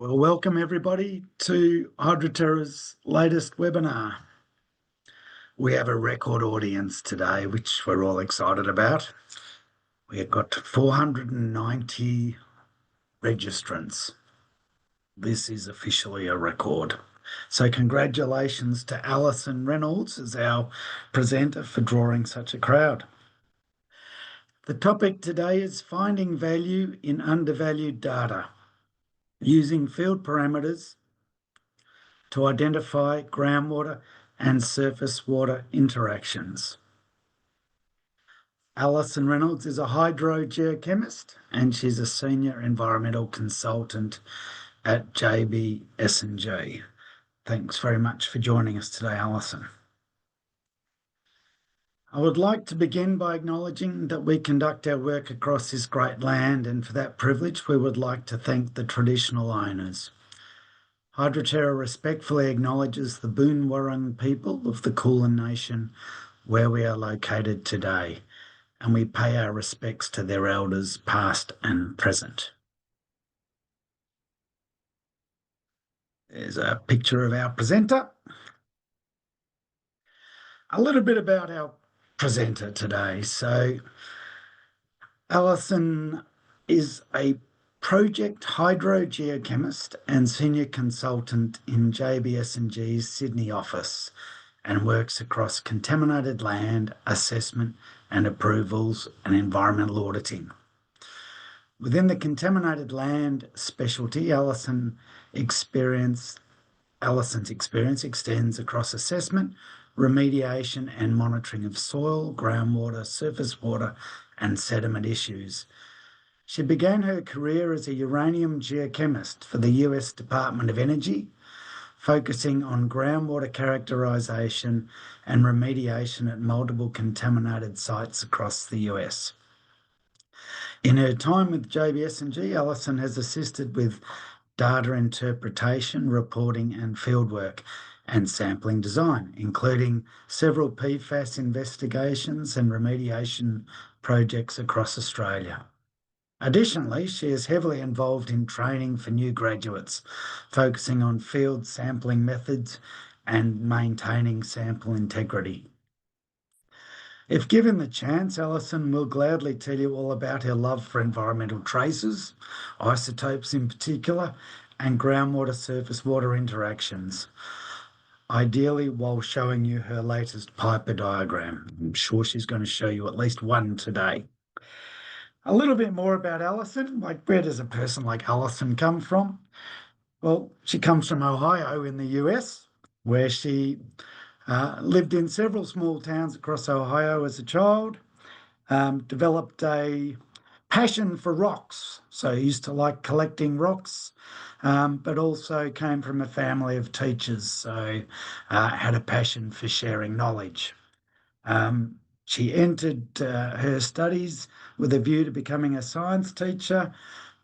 Well, welcome everybody to Hydroterra's latest webinar. We have a record audience today, which we're all excited about. We have got 490 registrants. This is officially a record. So congratulations to Allison Reynolds as our presenter for drawing such a crowd. The topic today is finding value in undervalued data using field parameters to identify groundwater and surface water interactions. Allison Reynolds is a hydrogeochemist and she's a senior environmental consultant at JBS&G. Thanks very much for joining us today, Allison. I would like to begin by acknowledging that we conduct our work across this great land, and for that privilege we would like to thank the traditional owners. Hydroterra respectfully acknowledges the Boon Wurrung people of the Kulin Nation where we are located today, and we pay our respects to their elders past and present. There's a picture of our presenter. A little bit about our presenter today. So Allison is a project hydrogeochemist and senior consultant in JBS&G's Sydney office and works across contaminated land assessment and approvals and environmental auditing. Within the contaminated land specialty, Allison's experience extends across assessment, remediation and monitoring of soil, groundwater, surface water and sediment issues. She began her career as a uranium geochemist for the US Department of Energy, focusing on groundwater characterization and remediation at multiple contaminated sites across the US. In her time with JBS&G, Allison has assisted with data interpretation, reporting and fieldwork and sampling design, including several PFAS investigations and remediation projects across Australia. Additionally, she is heavily involved in training for new graduates, focusing on field sampling methods and maintaining sample integrity. If given the chance, Allison will gladly tell you all about her love for environmental traces, isotopes in particular, and groundwater surface water interactions, ideally while showing you her latest Piper diagram. I'm sure she's going to show you at least one today. A little bit more about Allison. Where does a person like Allison come from? Well, she comes from Ohio in the US, where she lived in several small towns across Ohio as a child, developed a passion for rocks. So used to like collecting rocks, but also came from a family of teachers, so had a passion for sharing knowledge. She entered her studies with a view to becoming a science teacher,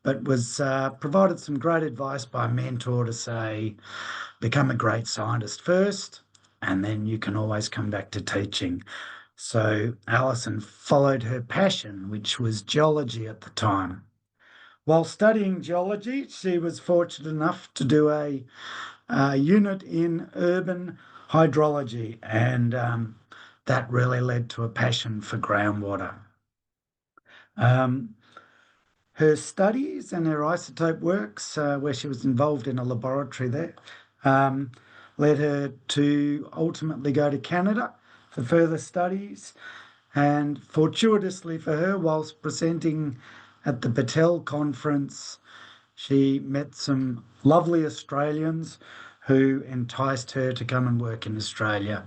but was provided some great advice by a mentor to say, become a great scientist first, and then you can always come back to teaching. So Allison followed her passion, which was geology at the time. While studying geology, she was fortunate enough to do a unit in urban hydrology, and that really led to a passion for groundwater. Her studies and her isotope works, where she was involved in a laboratory there, led her to ultimately go to Canada for further studies. And fortuitously for her, whilst presenting at the Battelle conference, she met some lovely Australians who enticed her to come and work in Australia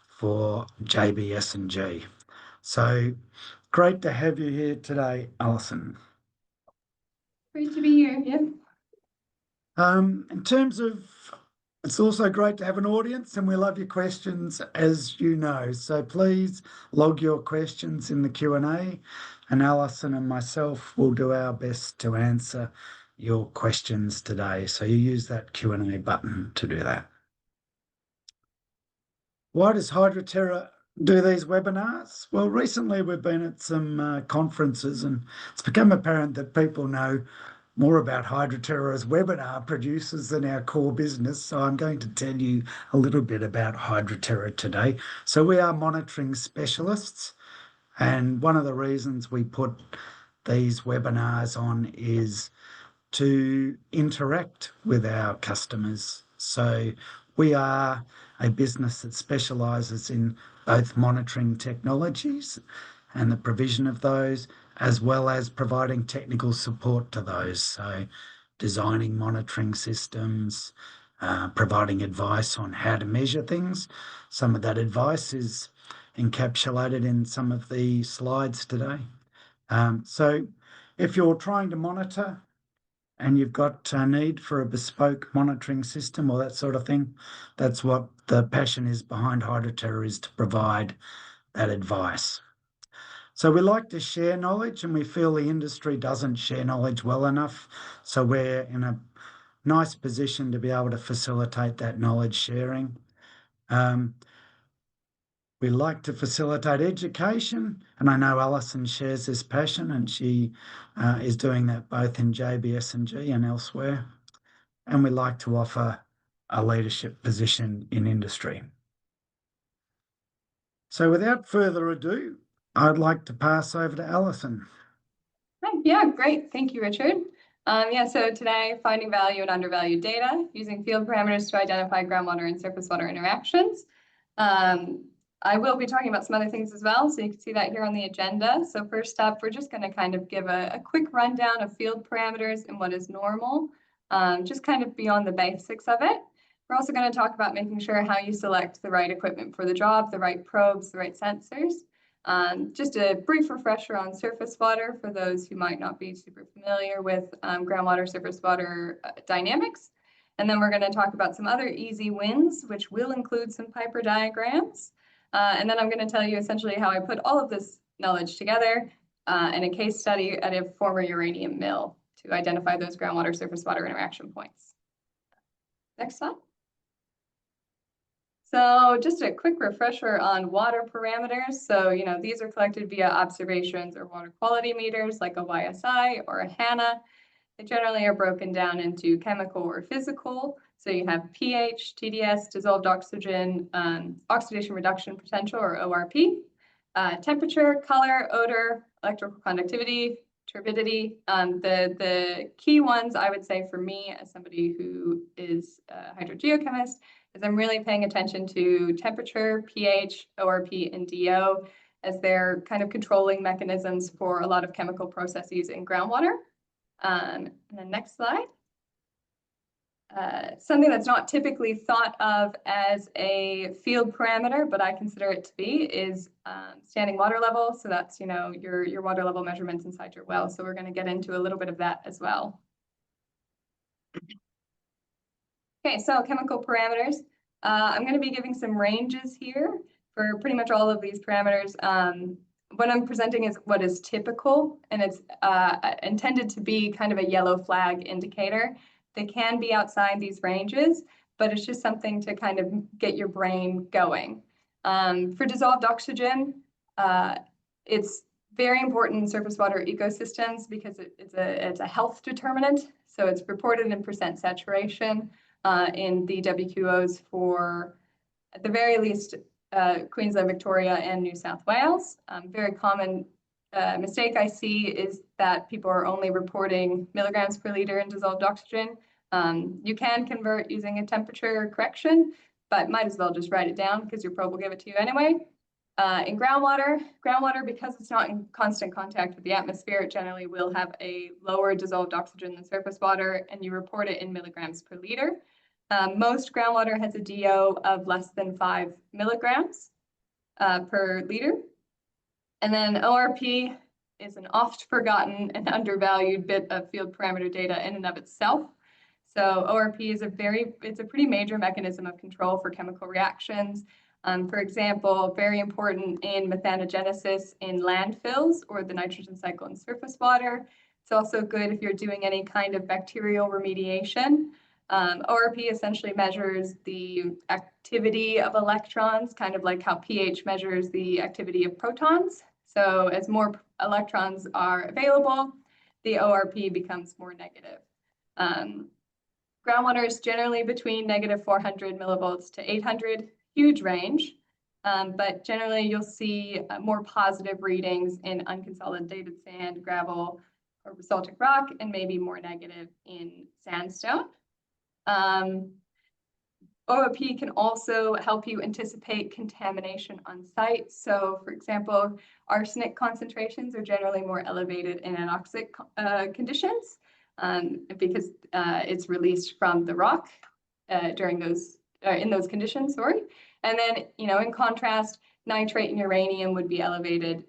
for JBS&G. So great to have you here today, Allison. Great to be here, yeah. In terms of, it's also great to have an audience, and we love your questions, as you know. So please log your questions in the Q&A, and Allison and myself will do our best to answer your questions today. So you use that Q&A button to do that. Why does Hydroterra do these webinars? Well, recently we've been at some conferences, and it's become apparent that people know more about Hydroterra as webinar producers than our core business. So I'm going to tell you a little bit about Hydroterra today. So we are monitoring specialists, and one of the reasons we put these webinars on is to interact with our customers. So we are a business that specialises in both monitoring technologies and the provision of those, as well as providing technical support to those. So designing monitoring systems, providing advice on how to measure things. Some of that advice is encapsulated in some of the slides today. So if you're trying to monitor and you've got a need for a bespoke monitoring system or that sort of thing, that's what the passion is behind Hydroterra, is to provide that advice. So we like to share knowledge, and we feel the industry doesn't share knowledge well enough. So we're in a nice position to be able to facilitate that knowledge sharing. We like to facilitate education, and I know Allison shares this passion, and she is doing that both in JBS&G and elsewhere. And we like to offer a leadership position in industry. So without further ado, I'd like to pass over to Allison. Yeah, great. Thank you, Richard. So today, finding value in undervalued data using field parameters to identify groundwater and surface water interactions. I will be talking about some other things as well, so you can see that here on the agenda. So first up, we're just going to kind of give a quick rundown of field parameters and what is normal, just kind of beyond the basics of it. We're also going to talk about making sure how you select the right equipment for the job, the right probes, the right sensors. Just a brief refresher on surface water for those who might not be super familiar with groundwater, surface water dynamics. And then we're going to talk about some other easy wins, which will include some Piper diagrams. And then I'm going to tell you essentially how I put all of this knowledge together in a case study at a former uranium mill to identify those groundwater, surface water interaction points. Next slide. So just a quick refresher on water parameters. So, these are collected via observations or water quality meters like a YSI or a HANA. They generally are broken down into chemical or physical. So you have pH, TDS, dissolved oxygen, oxidation reduction potential or ORP, temperature, color, odor, electrical conductivity, turbidity. The key ones I would say for me as somebody who is a hydrogeochemist is I'm really paying attention to temperature, pH, ORP, and DO as they're kind of controlling mechanisms for a lot of chemical processes in groundwater. And then next slide. Something that's not typically thought of as a field parameter, but I consider it to be, is standing water level. So that's, your water level measurements inside your well. So we're going to get into a little bit of that as well. Okay, so chemical parameters. I'm going to be giving some ranges here for pretty much all of these parameters. What I'm presenting is what is typical, and it's intended to be kind of a yellow flag indicator. They can be outside these ranges, but it's just something to kind of get your brain going. For dissolved oxygen, it's very important in surface water ecosystems because it's a health determinant. So it's reported in % saturation in the WQOs for, at the very least, Queensland, Victoria, and New South Wales. Very common mistake I see is that people are only reporting milligrams per liter in dissolved oxygen. You can convert using a temperature correction, but might as well just write it down because your probe will give it to you anyway. In groundwater, because it's not in constant contact with the atmosphere, it generally will have a lower dissolved oxygen than surface water, and you report it in milligrams per liter. Most groundwater has a DO of less than 5 milligrams per liter. And then ORP is an oft forgotten and undervalued bit of field parameter data in and of itself. So ORP is it's a pretty major mechanism of control for chemical reactions. For example, very important in methanogenesis in landfills or the nitrogen cycle in surface water. It's also good if you're doing any kind of bacterial remediation. ORP essentially measures the activity of electrons, kind of like how pH measures the activity of protons. So as more electrons are available, the ORP becomes more negative. Groundwater is generally between negative 400 millivolts to 800, huge range. But generally you'll see more positive readings in unconsolidated sand, gravel, or basaltic rock, and maybe more negative in sandstone. ORP can also help you anticipate contamination on site. So for example, arsenic concentrations are generally more elevated in anoxic conditions because it's released from the rock during those in those conditions, sorry. And then, in contrast, nitrate and uranium would be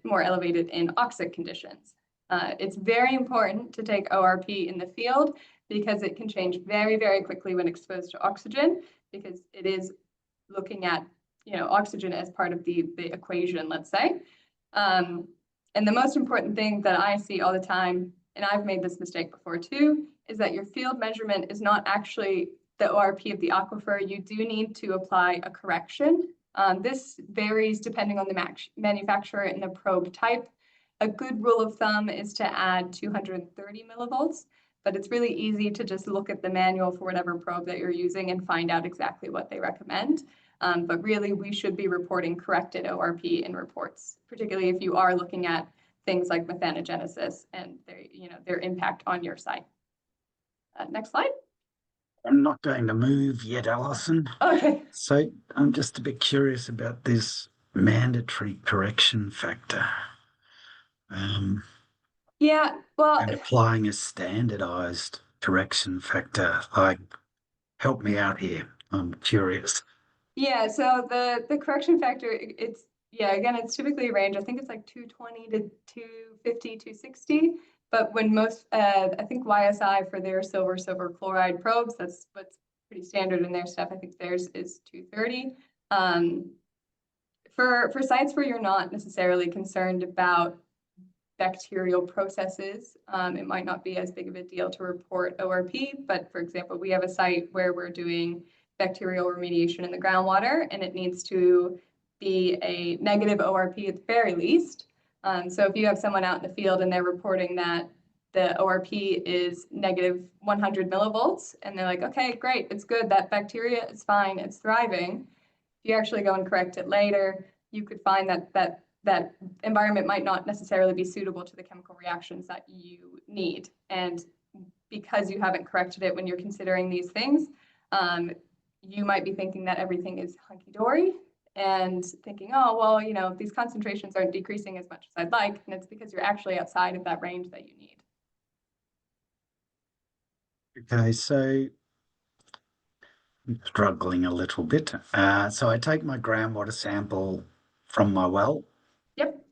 more elevated in oxic conditions. It's very important to take ORP in the field because it can change very, very quickly when exposed to oxygen, because it is looking at, oxygen as part of the equation, let's say. And the most important thing that I see all the time, and I've made this mistake before too, is that your field measurement is not actually the ORP of the aquifer. You do need to apply a correction. This varies depending on the manufacturer and the probe type. A good rule of thumb is to add 230 millivolts, but it's really easy to just look at the manual for whatever probe that you're using and find out exactly what they recommend. But really, we should be reporting corrected ORP in reports, particularly if you are looking at things like methanogenesis and their impact on your site. Next slide. I'm not going to move yet, Allison. Okay. So I'm just a bit curious about this mandatory correction factor. Yeah, well, and applying a standardized correction factor. Like, help me out here. I'm curious. Yeah, so the correction factor, it's typically a range. I think it's like 220 to 250, 260. But when most, I think YSI for their silver chloride probes, that's what's pretty standard in their stuff. I think theirs is 230. For sites where you're not necessarily concerned about bacterial processes, it might not be as big of a deal to report ORP. But for example, we have a site where we're doing bacterial remediation in the groundwater, and it needs to be a negative ORP at the very least. So if you have someone out in the field and they're reporting that the ORP is negative 100 millivolts, and they're like, okay, great, it's good, that bacteria is fine, it's thriving. If you actually go and correct it later, you could find that environment might not necessarily be suitable to the chemical reactions that you need. And because you haven't corrected it when you're considering these things, you might be thinking that everything is hunky-dory and thinking, oh, well, these concentrations aren't decreasing as much as I'd like. And it's because you're actually outside of that range that you need. Okay, so I'm struggling a little bit. So I take my groundwater sample from my well. Yep.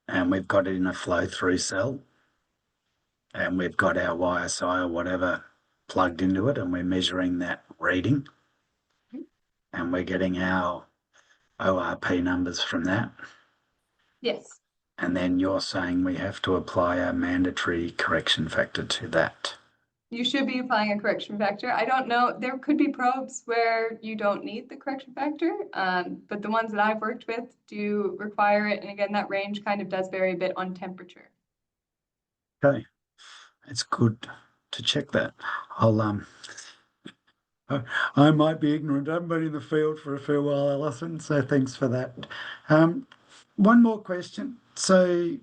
And we've got it in a flow-through cell. And we've got our YSI or whatever plugged into it, and we're measuring that reading. Mm-hmm. And we're getting our ORP numbers from that. Yes. And then you're saying we have to apply a mandatory correction factor to that. You should be applying a correction factor. I don't know. There could be probes where you don't need the correction factor, but the ones that I've worked with do require it. And again, that range kind of does vary a bit on temperature. Okay, it's good to check that. I might be ignorant. I haven't been in the field for a fair while, Allison, so thanks for that. One more question. So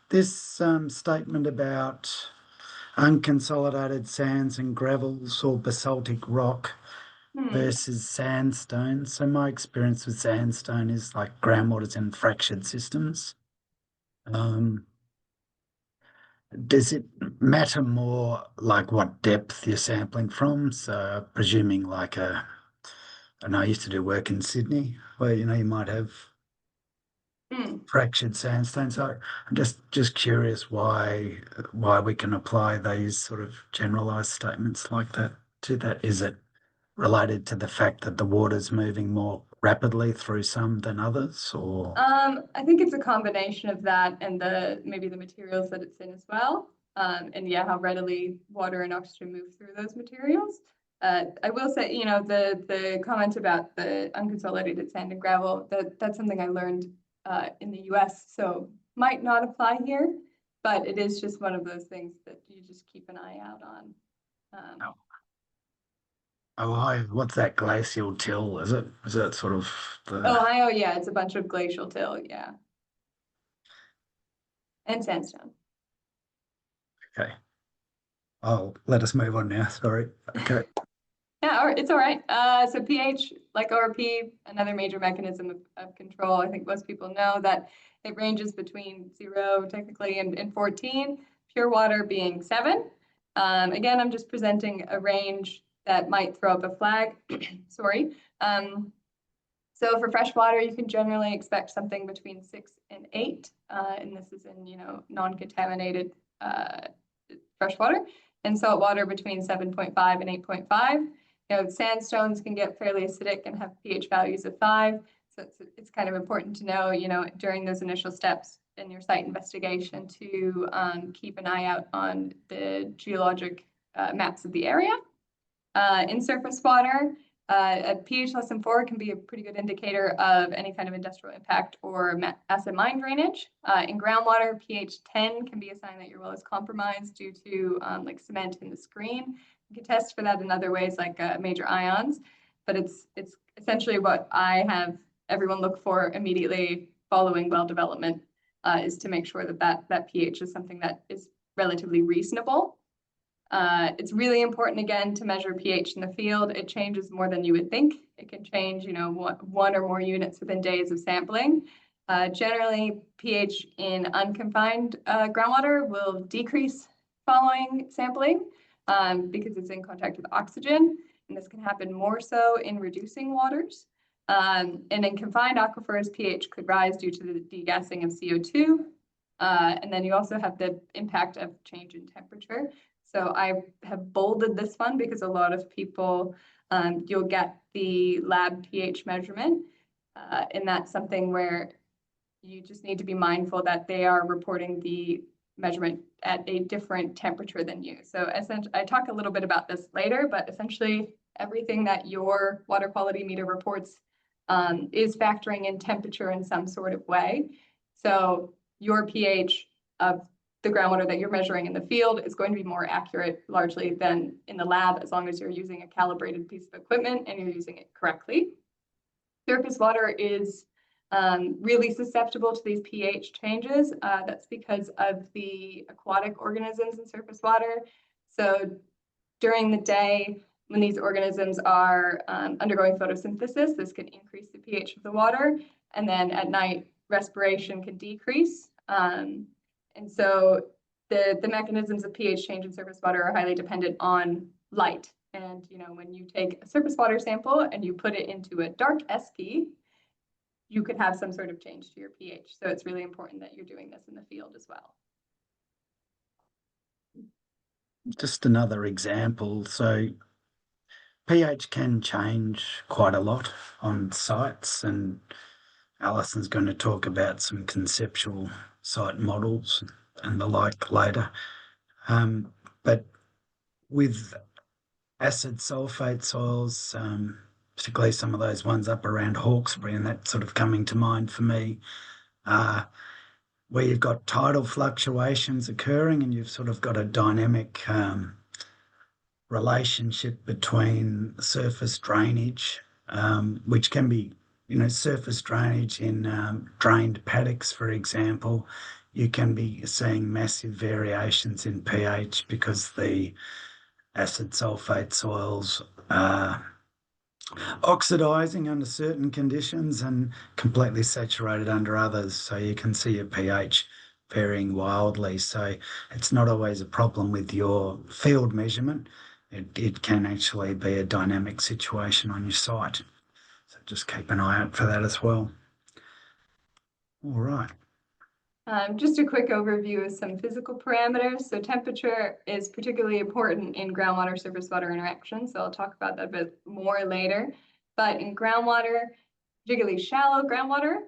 this statement about unconsolidated sands and gravels or basaltic rock versus sandstone. So my experience with sandstone is like groundwater's in fractured systems. Does it matter more like what depth you're sampling from? So presuming like and I used to do work in Sydney where, you might have fractured sandstone. So I'm just curious why we can apply these sort of generalized statements like that to that. Is it related to the fact that the water's moving more rapidly through some than others, or? I think it's a combination of that and maybe the materials that it's in as well. And yeah, how readily water and oxygen move through those materials. I will say, the comment about the unconsolidated sand and gravel, that's something I learned in the US, so might not apply here. but it is just one of those things that you just keep an eye out on. Oh, what's that glacial till? Is it? Is that sort of the? Ohio, yeah, it's a bunch of glacial till, yeah. And sandstone. Okay. Oh, let us move on now. Sorry. Okay. Yeah, it's all right. So pH, like ORP, another major mechanism of control. I think most people know that it ranges between 0 technically and 14, pure water being 7. Again, I'm just presenting a range that might throw up a flag. Sorry. So for fresh water, you can generally expect something between 6 and 8. And this is in, non-contaminated fresh water. And salt water between 7.5 and 8.5. Sandstones can get fairly acidic and have pH values of 5. So it's kind of important to know, during those initial steps in your site investigation to keep an eye out on the geologic maps of the area. In surface water, a pH less than 4 can be a pretty good indicator of any kind of industrial impact or acid mine drainage. In groundwater, pH 10 can be a sign that your well is compromised due to like cement in the screen. You can test for that in other ways like major ions, but it's essentially what I have everyone look for immediately following well development is to make sure that pH is something that is relatively reasonable. It's really important, again, to measure pH in the field. It changes more than you would think. It can change, one or more units within days of sampling. Generally, pH in unconfined groundwater will decrease following sampling because it's in contact with oxygen, and this can happen more so in reducing waters. And in confined aquifers, pH could rise due to the degassing of CO2. And then you also have the impact of change in temperature. So I have bolded this one because a lot of people, you'll get the lab pH measurement, and that's something where you just need to be mindful that they are reporting the measurement at a different temperature than you. So essentially, I talk a little bit about this later, but essentially everything that your water quality meter reports is factoring in temperature in some sort of way. So your pH of the groundwater that you're measuring in the field is going to be more accurate largely than in the lab, as long as you're using a calibrated piece of equipment and you're using it correctly. Surface water is really susceptible to these pH changes. That's because of the aquatic organisms in surface water. So during the day, when these organisms are undergoing photosynthesis, this can increase the pH of the water. And then at night, respiration can decrease. And so the mechanisms of pH change in surface water are highly dependent on light. And when you take a surface water sample and you put it into a dark SP, you could have some sort of change to your pH. So it's really important that you're doing this in the field as well. Just another example. So pH can change quite a lot on sites, and Allison's going to talk about some conceptual site models and the like later. But with acid sulfate soils, particularly some of those ones up around Hawkesbury, and that's sort of coming to mind for me, where you've got tidal fluctuations occurring and you've sort of got a dynamic relationship between surface drainage, which can be, surface drainage in drained paddocks, for example. You can be seeing massive variations in pH because the acid sulfate soils are oxidizing under certain conditions and completely saturated under others. So you can see your pH varying wildly. So it's not always a problem with your field measurement. It can actually be a dynamic situation on your site. So just keep an eye out for that as well. All right. Just a quick overview of some physical parameters. So temperature is particularly important in groundwater surface water interactions. So I'll talk about that a bit more later. But in groundwater, particularly shallow groundwater,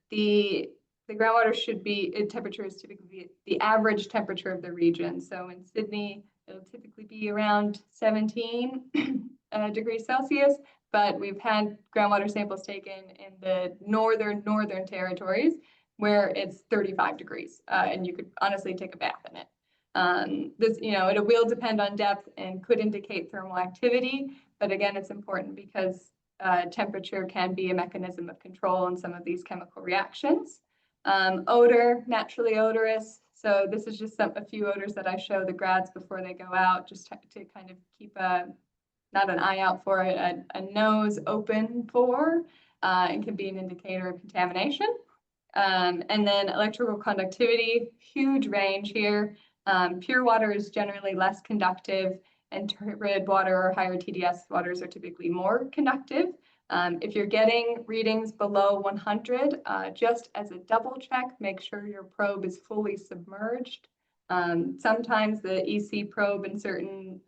the groundwater should be, temperature is typically the average temperature of the region. So in Sydney, it'll typically be around 17 degrees Celsius, but we've had groundwater samples taken in the northern territories, where it's 35 degrees and you could honestly take a bath in it. This, it will depend on depth and could indicate thermal activity, but again, it's important because temperature can be a mechanism of control in some of these chemical reactions. Odor, naturally odorous. So this is just a few odors that I show the grads before they go out, just to kind of keep not an eye out for it, a nose open for, and can be an indicator of contamination. And then electrical conductivity, huge range here. Pure water is generally less conductive, and turbid water or higher TDS waters are typically more conductive. If you're getting readings below 100, just as a double check, make sure your probe is fully submerged. Sometimes the EC probe in certain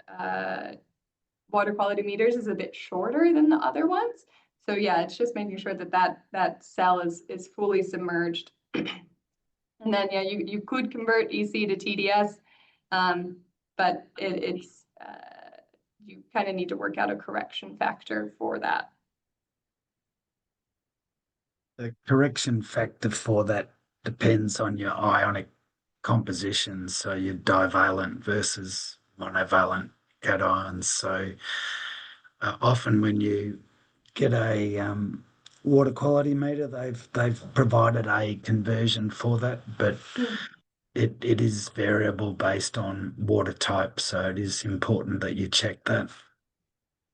water quality meters is a bit shorter than the other ones. So yeah, it's just making sure that cell is fully submerged. And then yeah, you could convert EC to TDS, but it's you kind of need to work out a correction factor for that. The correction factor for that depends on your ionic composition, so your divalent versus monovalent cations. So often when you get a water quality meter, they've provided a conversion for that, but it is variable based on water type. So it is important that you check that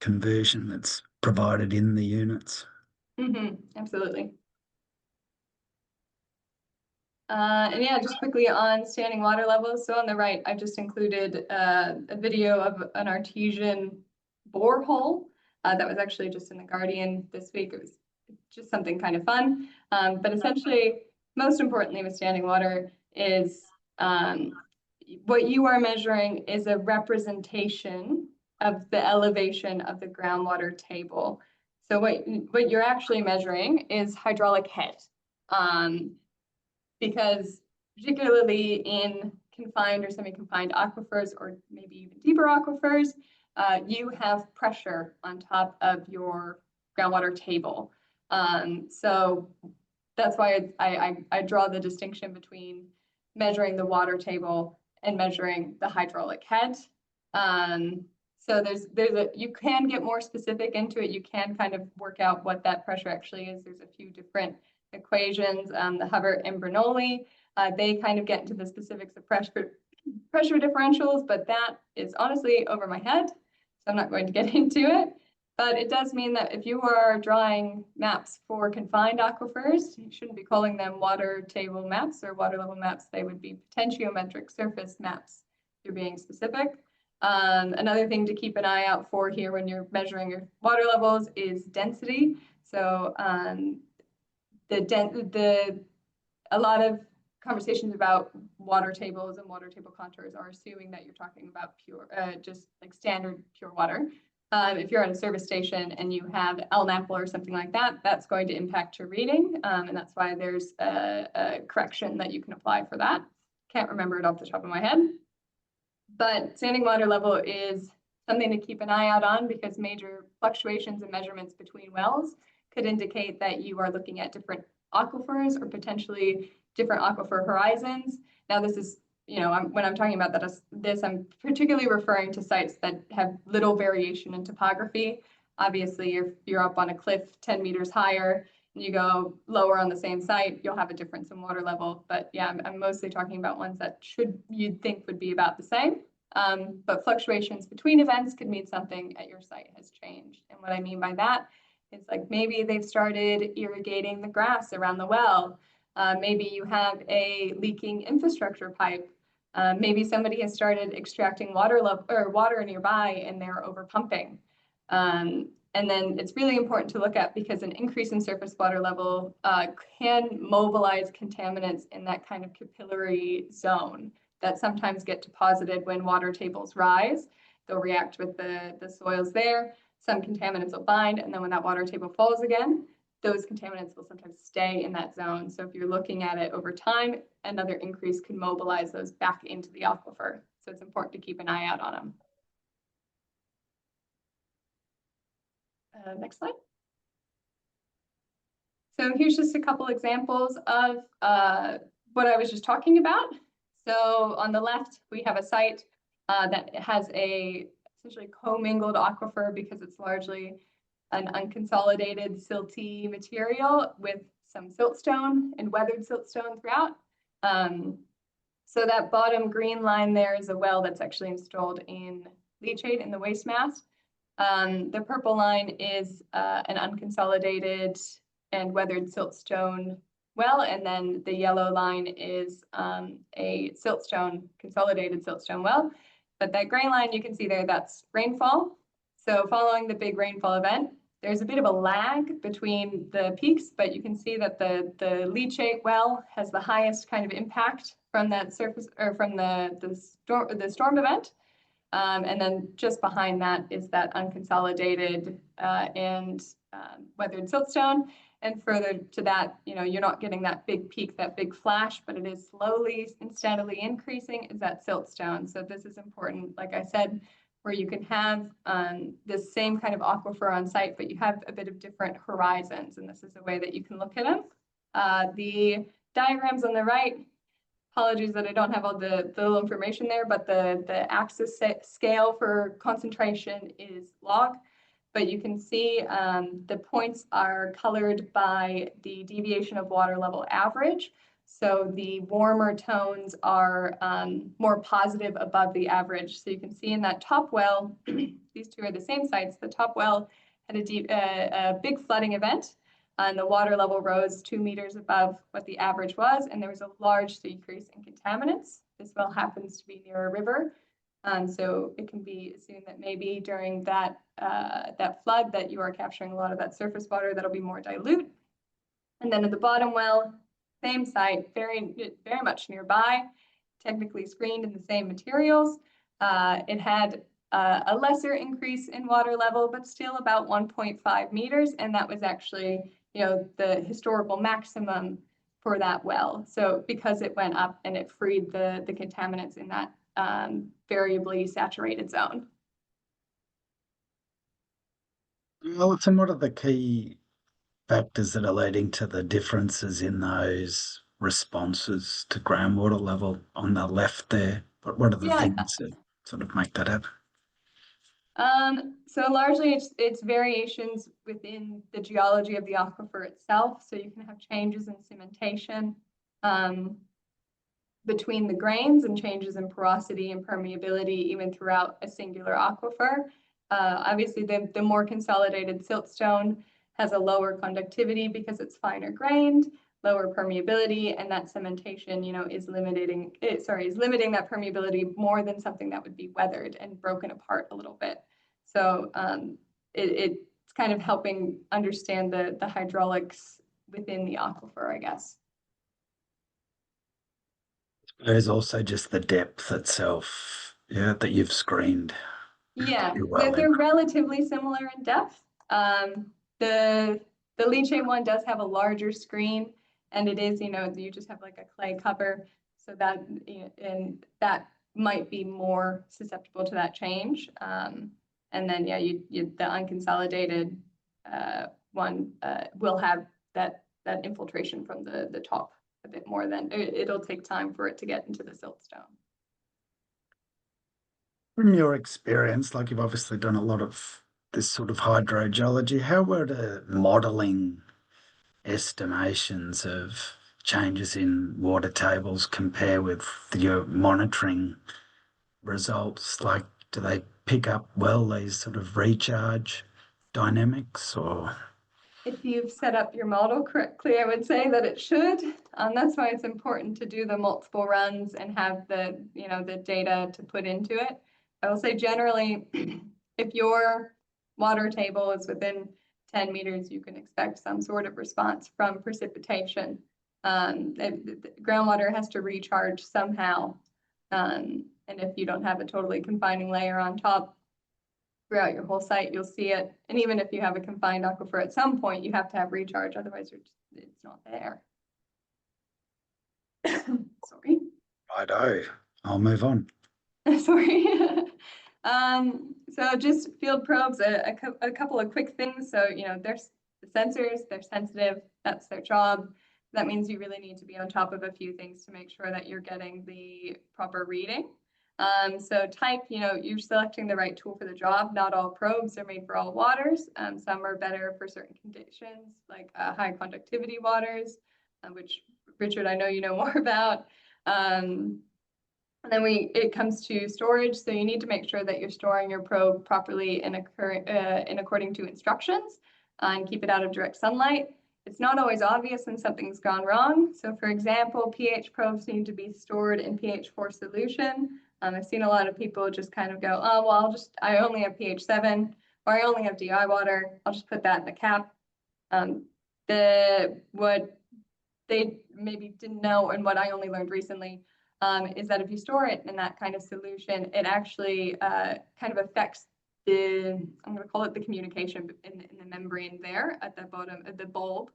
conversion that's provided in the units. Absolutely. And yeah, just quickly on standing water levels. So on the right, I've just included a video of an artesian borehole that was actually just in the Guardian this week. It was just something kind of fun. But essentially, most importantly with standing water is what you are measuring is a representation of the elevation of the groundwater table. So what you're actually measuring is hydraulic head. Because particularly in confined or semi-confined aquifers, or maybe even deeper aquifers, you have pressure on top of your groundwater table. So that's why I draw the distinction between measuring the water table and measuring the hydraulic head. So you can get more specific into it. You can kind of work out what that pressure actually is. There's a few different equations, the Hubbard and Bernoulli, they kind of get into the specifics of pressure differentials, but that is honestly over my head, so I'm not going to get into it. But it does mean that if you are drawing maps for confined aquifers, you shouldn't be calling them water table maps or water level maps. They would be potentiometric surface maps. You're being specific. Another thing to keep an eye out for here when you're measuring your water levels is density. So a lot of conversations about water tables and water table contours are assuming that you're talking about pure, just like standard pure water. If you're at a service station and you have LNAPL or something like that, that's going to impact your reading. And that's why there's a correction that you can apply for that. Can't remember it off the top of my head. But standing water level is something to keep an eye out on because major fluctuations in measurements between wells could indicate that you are looking at different aquifers or potentially different aquifer horizons. Now this is, when I'm talking about this, I'm particularly referring to sites that have little variation in topography. Obviously, if you're up on a cliff 10 meters higher and you go lower on the same site, you'll have a difference in water level. But yeah, I'm mostly talking about ones that you'd think would be about the same. But fluctuations between events could mean something at your site has changed. And what I mean by that, it's like maybe they've started irrigating the grass around the well. Maybe you have a leaking infrastructure pipe. Maybe somebody has started extracting water nearby and they're over pumping. And then it's really important to look at because an increase in surface water level can mobilize contaminants in that kind of capillary zone that sometimes get deposited when water tables rise. They'll react with the soils there. Some contaminants will bind, and then when that water table falls again, those contaminants will sometimes stay in that zone. So if you're looking at it over time, another increase can mobilize those back into the aquifer. So it's important to keep an eye out on them. Next slide. So here's just a couple examples of what I was just talking about. So on the left, we have a site that has a essentially commingled aquifer because it's largely an unconsolidated silty material with some siltstone and weathered siltstone throughout. So that bottom green line there is a well that's actually installed in leachate in the waste mass. The purple line is an unconsolidated and weathered siltstone well, and then the yellow line is a consolidated siltstone well. But that gray line you can see there, that's rainfall. So following the big rainfall event, there's a bit of a lag between the peaks, but you can see that the leachate well has the highest kind of impact from that surface or from the storm event. And then just behind that is that unconsolidated and weathered siltstone. And further to that, you're not getting that big peak, that big flash, but it is slowly and steadily increasing is that siltstone. So this is important, like I said, where you can have this same kind of aquifer on site, but you have a bit of different horizons. And this is a way that you can look at them. The diagrams on the right, apologies that I don't have all the little information there, but the axis scale for concentration is log. But you can see the points are colored by the deviation of water level average. So the warmer tones are more positive above the average. So you can see in that top well, these two are the same sites. The top well had a big flooding event, and the water level rose 2 meters above what the average was, and there was a large decrease in contaminants. This well happens to be near a river. So it can be assumed that maybe during that flood that you are capturing a lot of that surface water that'll be more dilute. And then at the bottom well, same site, very much nearby, technically screened in the same materials. It had a lesser increase in water level, but still about 1.5 meters. And that was actually, the historical maximum for that well. So because it went up and it freed the contaminants in that variably saturated zone. Alison, what are the key factors that are leading to the differences in those responses to groundwater level on the left there? What are the things that sort of make that happen? So largely it's variations within the geology of the aquifer itself. So you can have changes in cementation between the grains and changes in porosity and permeability even throughout a singular aquifer. Obviously, the more consolidated siltstone has a lower conductivity because it's finer grained, lower permeability, and that cementation, is limiting that permeability more than something that would be weathered and broken apart a little bit. So it's kind of helping understand the hydraulics within the aquifer, I guess. There's also just the depth itself, that you've screened. Yeah, Well, they're relatively similar in depth. The leachate one does have a larger screen, and it is, you just have like a clay cover, so that and that might be more susceptible to that change. And then the unconsolidated one will have that infiltration from the top a bit more than it'll take time for it to get into the siltstone. From your experience, like you've obviously done a lot of this sort of hydrogeology, how were the modelling estimations of changes in water tables compare with your monitoring results? Like, do they pick up well these sort of recharge dynamics, or? If you've set up your model correctly, I would say that it should. That's why it's important to do the multiple runs and have the data to put into it. I will say generally, if your water table is within 10 meters, you can expect some sort of response from precipitation. Groundwater has to recharge somehow. And if you don't have a totally confining layer on top throughout your whole site, you'll see it. And even if you have a confined aquifer at some point, you have to have recharge, otherwise it's not there. Sorry. Righto, I'll move on. Sorry. So just field probes, a couple of quick things. So, there's the the sensors, they're sensitive, that's their job. That means you really need to be on top of a few things to make sure that you're getting the proper reading. So type, you're selecting the right tool for the job. Not all probes are made for all waters. Some are better for certain conditions, like high conductivity waters, which Richard, I know you know more about. And then it comes to storage. So you need to make sure that you're storing your probe properly in according to instructions and keep it out of direct sunlight. It's not always obvious when something's gone wrong. So for example, pH probes need to be stored in pH 4 solution. I've seen a lot of people just kind of go, oh, well, I only have pH 7, or I only have DI water. I'll just put that in the cap. What they maybe didn't know, and what I only learned recently, is that if you store it in that kind of solution, it actually kind of affects I'm going to call it the communication in the membrane there at the bottom of the bulb.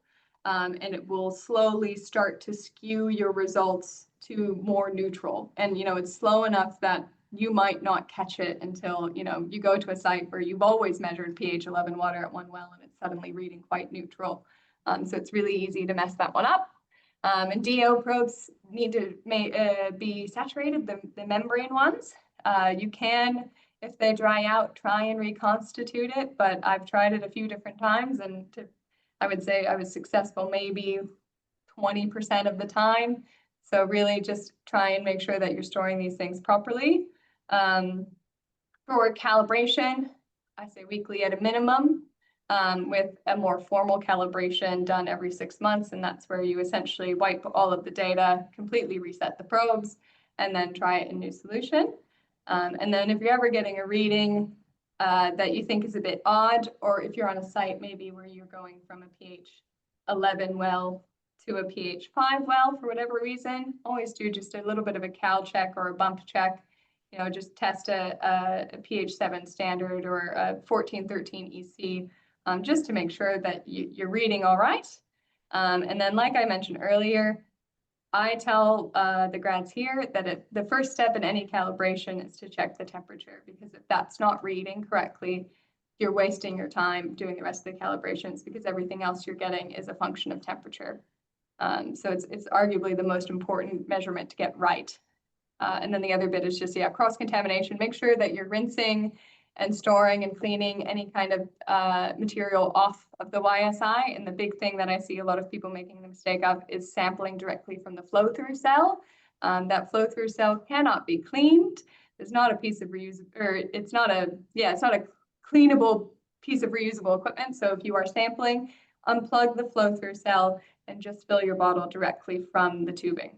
And it will slowly start to skew your results to more neutral. And, it's slow enough that you might not catch it until, you go to a site where you've always measured pH 11 water at one well and it's suddenly reading quite neutral. So it's really easy to mess that one up. And DO probes need to be saturated, the membrane ones. You can, if they dry out, try and reconstitute it, but I've tried it a few different times, and I would say I was successful maybe 20% of the time. So really just try and make sure that you're storing these things properly. For calibration, I say weekly at a minimum, with a more formal calibration done every 6 months. And that's where you essentially wipe all of the data, completely reset the probes, and then try it in new solution. And then if you're ever getting a reading that you think is a bit odd, or if you're on a site maybe where you're going from a pH 11 well to a pH 5 well for whatever reason, always do just a little bit of a cal check or a bump check. Just test a pH 7 standard or a 1413 EC, just to make sure that you're reading all right. And then, like I mentioned earlier, I tell the grads here that the first step in any calibration is to check the temperature, because if that's not reading correctly, you're wasting your time doing the rest of the calibrations, because everything else you're getting is a function of temperature. So it's arguably the most important measurement to get right. And then the other bit is just, cross-contamination. Make sure that you're rinsing and storing and cleaning any kind of material off of the YSI. And the big thing that I see a lot of people making the mistake of is sampling directly from the flow-through cell. That flow-through cell cannot be cleaned. It's not a piece of it's not a cleanable piece of reusable equipment. So if you are sampling, unplug the flow-through cell and just fill your bottle directly from the tubing.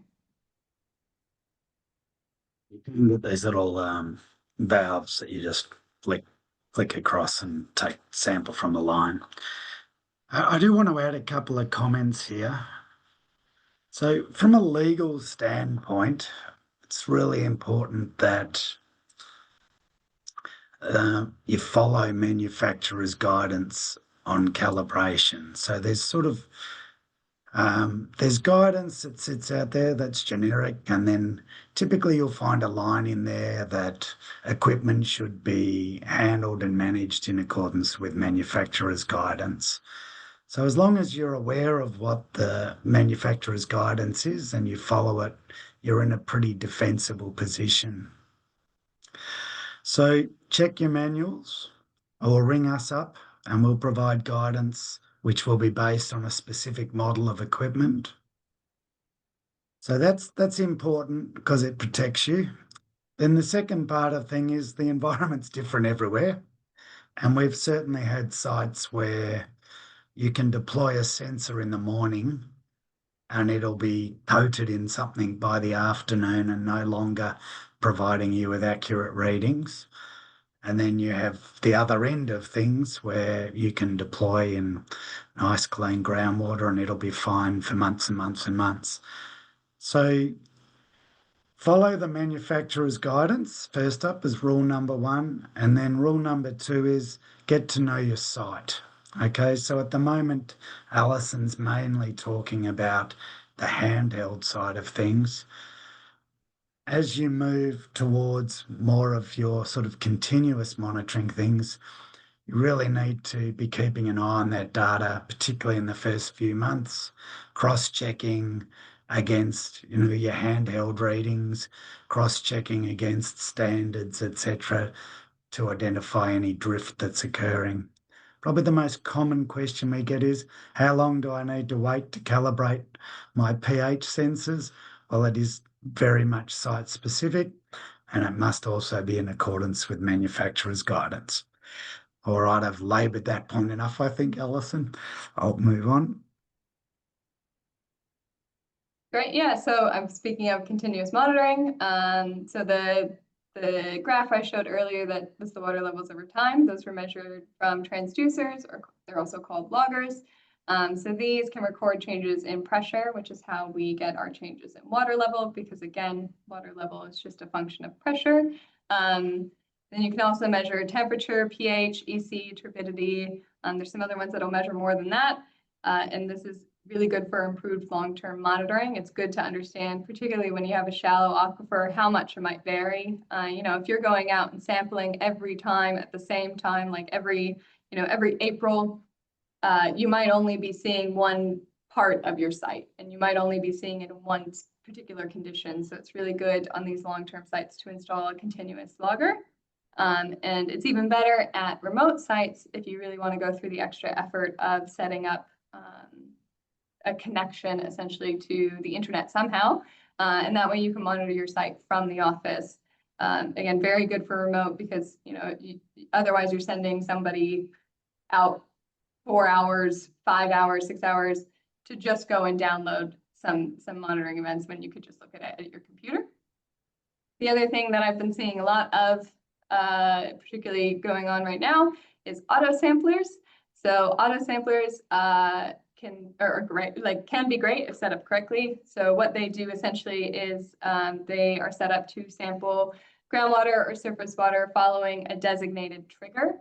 You can get these little valves that you just flick across and take sample from the line. I do want to add a couple of comments here. So from a legal standpoint, it's really important that you follow manufacturer's guidance on calibration. So there's guidance that sits out there that's generic, and then typically you'll find a line in there that equipment should be handled and managed in accordance with manufacturer's guidance. So as long as you're aware of what the manufacturer's guidance is and you follow it, you're in a pretty defensible position. So check your manuals or ring us up and we'll provide guidance which will be based on a specific model of equipment. So that's important because it protects you. Then the second part of the thing is the environment's different everywhere. And we've certainly had sites where you can deploy a sensor in the morning and it'll be coated in something by the afternoon and no longer providing you with accurate readings. And then you have the other end of things where you can deploy in nice clean groundwater and it'll be fine for months and months and months. So follow the manufacturer's guidance. First up is rule number 1. And then rule number 2 is get to know your site. Okay, so at the moment, Allison's mainly talking about the handheld side of things. As you move towards more of your sort of continuous monitoring things, You really need to be keeping an eye on that data, particularly in the first few months, cross-checking against, your handheld readings, cross-checking against standards, etc., to identify any drift that's occurring. Probably the most common question we get is, how long do I need to wait to calibrate my pH sensors? Well, it is very much site specific, and it must also be in accordance with manufacturer's guidance. All right, I've laboured that point enough, I think, Alison. I'll move on. Great, yeah, so I'm speaking of continuous monitoring. So the graph I showed earlier that was the water levels over time, those were measured from transducers, or they're also called loggers. So these can record changes in pressure, which is how we get our changes in water level, because again, water level is just a function of pressure. Then you can also measure temperature, pH, EC, turbidity. There's some other ones that'll measure more than that. And this is really good for improved long-term monitoring. It's good to understand, particularly when you have a shallow aquifer, how much it might vary. If you're going out and sampling every time at the same time, like every April, you might only be seeing one part of your site, and you might only be seeing it in one particular condition. So it's really good on these long-term sites to install a continuous logger. And it's even better at remote sites if you really want to go through the extra effort of setting up a connection essentially to the internet somehow. And that way you can monitor your site from the office. Again, very good for remote because, otherwise you're sending somebody out 4 hours, 5 hours, 6 hours to just go and download some monitoring events when you could just look at it at your computer. The other thing that I've been seeing a lot of, particularly going on right now, is auto samplers. So auto samplers can be great if set up correctly. So what they do essentially is they are set up to sample groundwater or surface water following a designated trigger.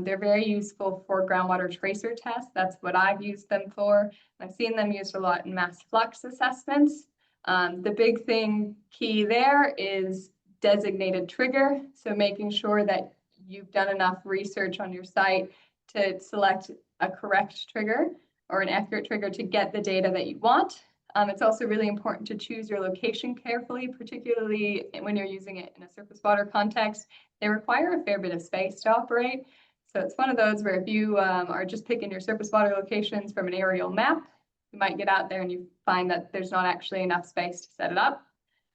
They're very useful for groundwater tracer tests. That's what I've used them for. I've seen them used a lot in mass flux assessments. The big thing key there is designated trigger. So making sure that you've done enough research on your site to select a correct trigger or an accurate trigger to get the data that you want. It's also really important to choose your location carefully, particularly when you're using it in a surface water context. They require a fair bit of space to operate. So it's one of those where if you are just picking your surface water locations from an aerial map, you might get out there and you find that there's not actually enough space to set it up.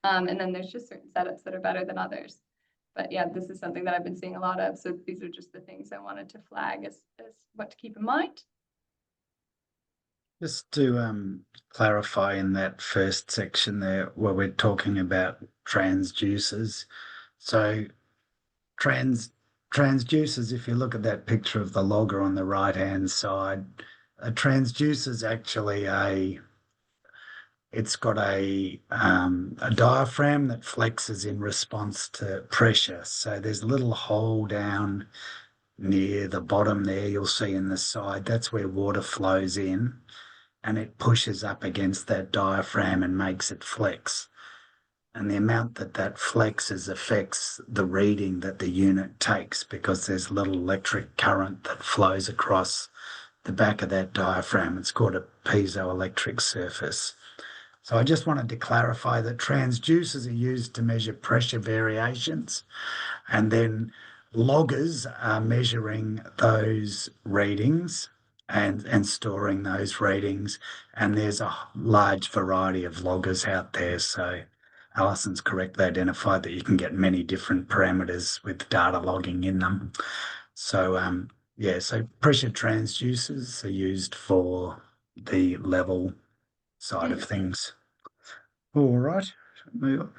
And then there's just certain setups that are better than others. But yeah, this is something that I've been seeing a lot of. So these are just the things I wanted to flag as what to keep in mind. Just to clarify in that first section there, where we're talking about transducers. So transducers, if you look at that picture of the logger on the right-hand side, a transducer is actually it's got a diaphragm that flexes in response to pressure. So there's a little hole down near the bottom there, you'll see in the side. That's where water flows in, and it pushes up against that diaphragm and makes it flex. And the amount that flexes affects the reading that the unit takes because there's a little electric current that flows across the back of that diaphragm. It's called a piezoelectric surface. So I just wanted to clarify that transducers are used to measure pressure variations, and then loggers are measuring those readings and storing those readings. And there's a large variety of loggers out there. So Alison's correctly identified that you can get many different parameters with data logging in them. So so pressure transducers are used for the level side of things. All right, move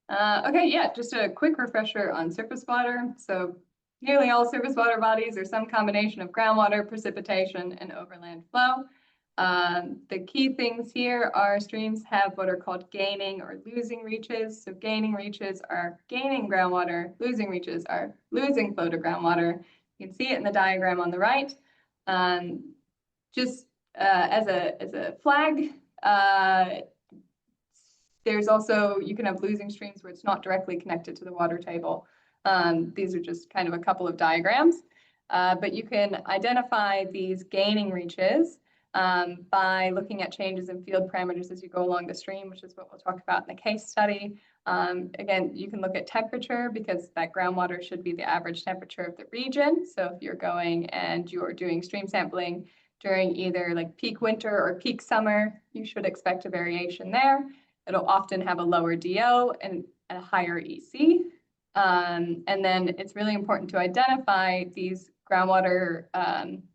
on. Okay, yeah, just a quick refresher on surface water. So nearly all surface water bodies are some combination of groundwater, precipitation, and overland flow. The key things here are streams have what are called gaining or losing reaches. So gaining reaches are gaining groundwater, losing reaches are losing flow to groundwater. You can see it in the diagram on the right. Just as a flag, there's also, you can have losing streams where it's not directly connected to the water table. These are just kind of a couple of diagrams, but you can identify these gaining reaches by looking at changes in field parameters as you go along the stream, which is what we'll talk about in the case study. Again, you can look at temperature because that groundwater should be the average temperature of the region. So if you're going and you're doing stream sampling during either like peak winter or peak summer, you should expect a variation there. It'll often have a lower DO and a higher EC. And then it's really important to identify these groundwater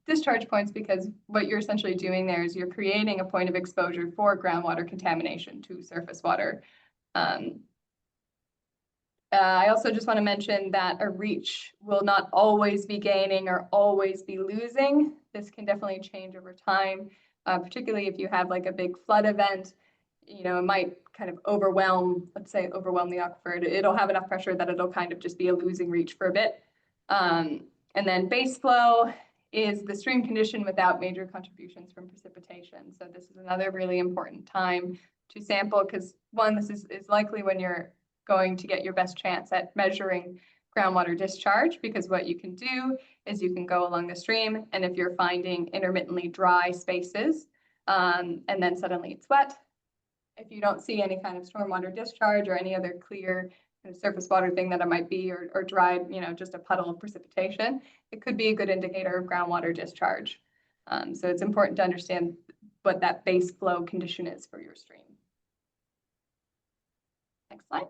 discharge points because what you're essentially doing there is you're creating a point of exposure for groundwater contamination to surface water. I also just want to mention that a reach will not always be gaining or always be losing. This can definitely change over time, particularly if you have like a big flood event. You know, it might kind of overwhelm, let's say overwhelm the aquifer. It'll have enough pressure that it'll kind of just be a losing reach for a bit. And then base flow is the stream condition without major contributions from precipitation. So this is another really important time to sample because one, this is likely when you're going to get your best chance at measuring groundwater discharge, because what you can do is you can go along the stream, and if you're finding intermittently dry spaces and then suddenly it's wet, if you don't see any kind of stormwater discharge or any other clear kind of surface water thing that it might be, or dried, you know, just a puddle of precipitation, it could be a good indicator of groundwater discharge. So it's important to understand what that base flow condition is for your stream. Next slide.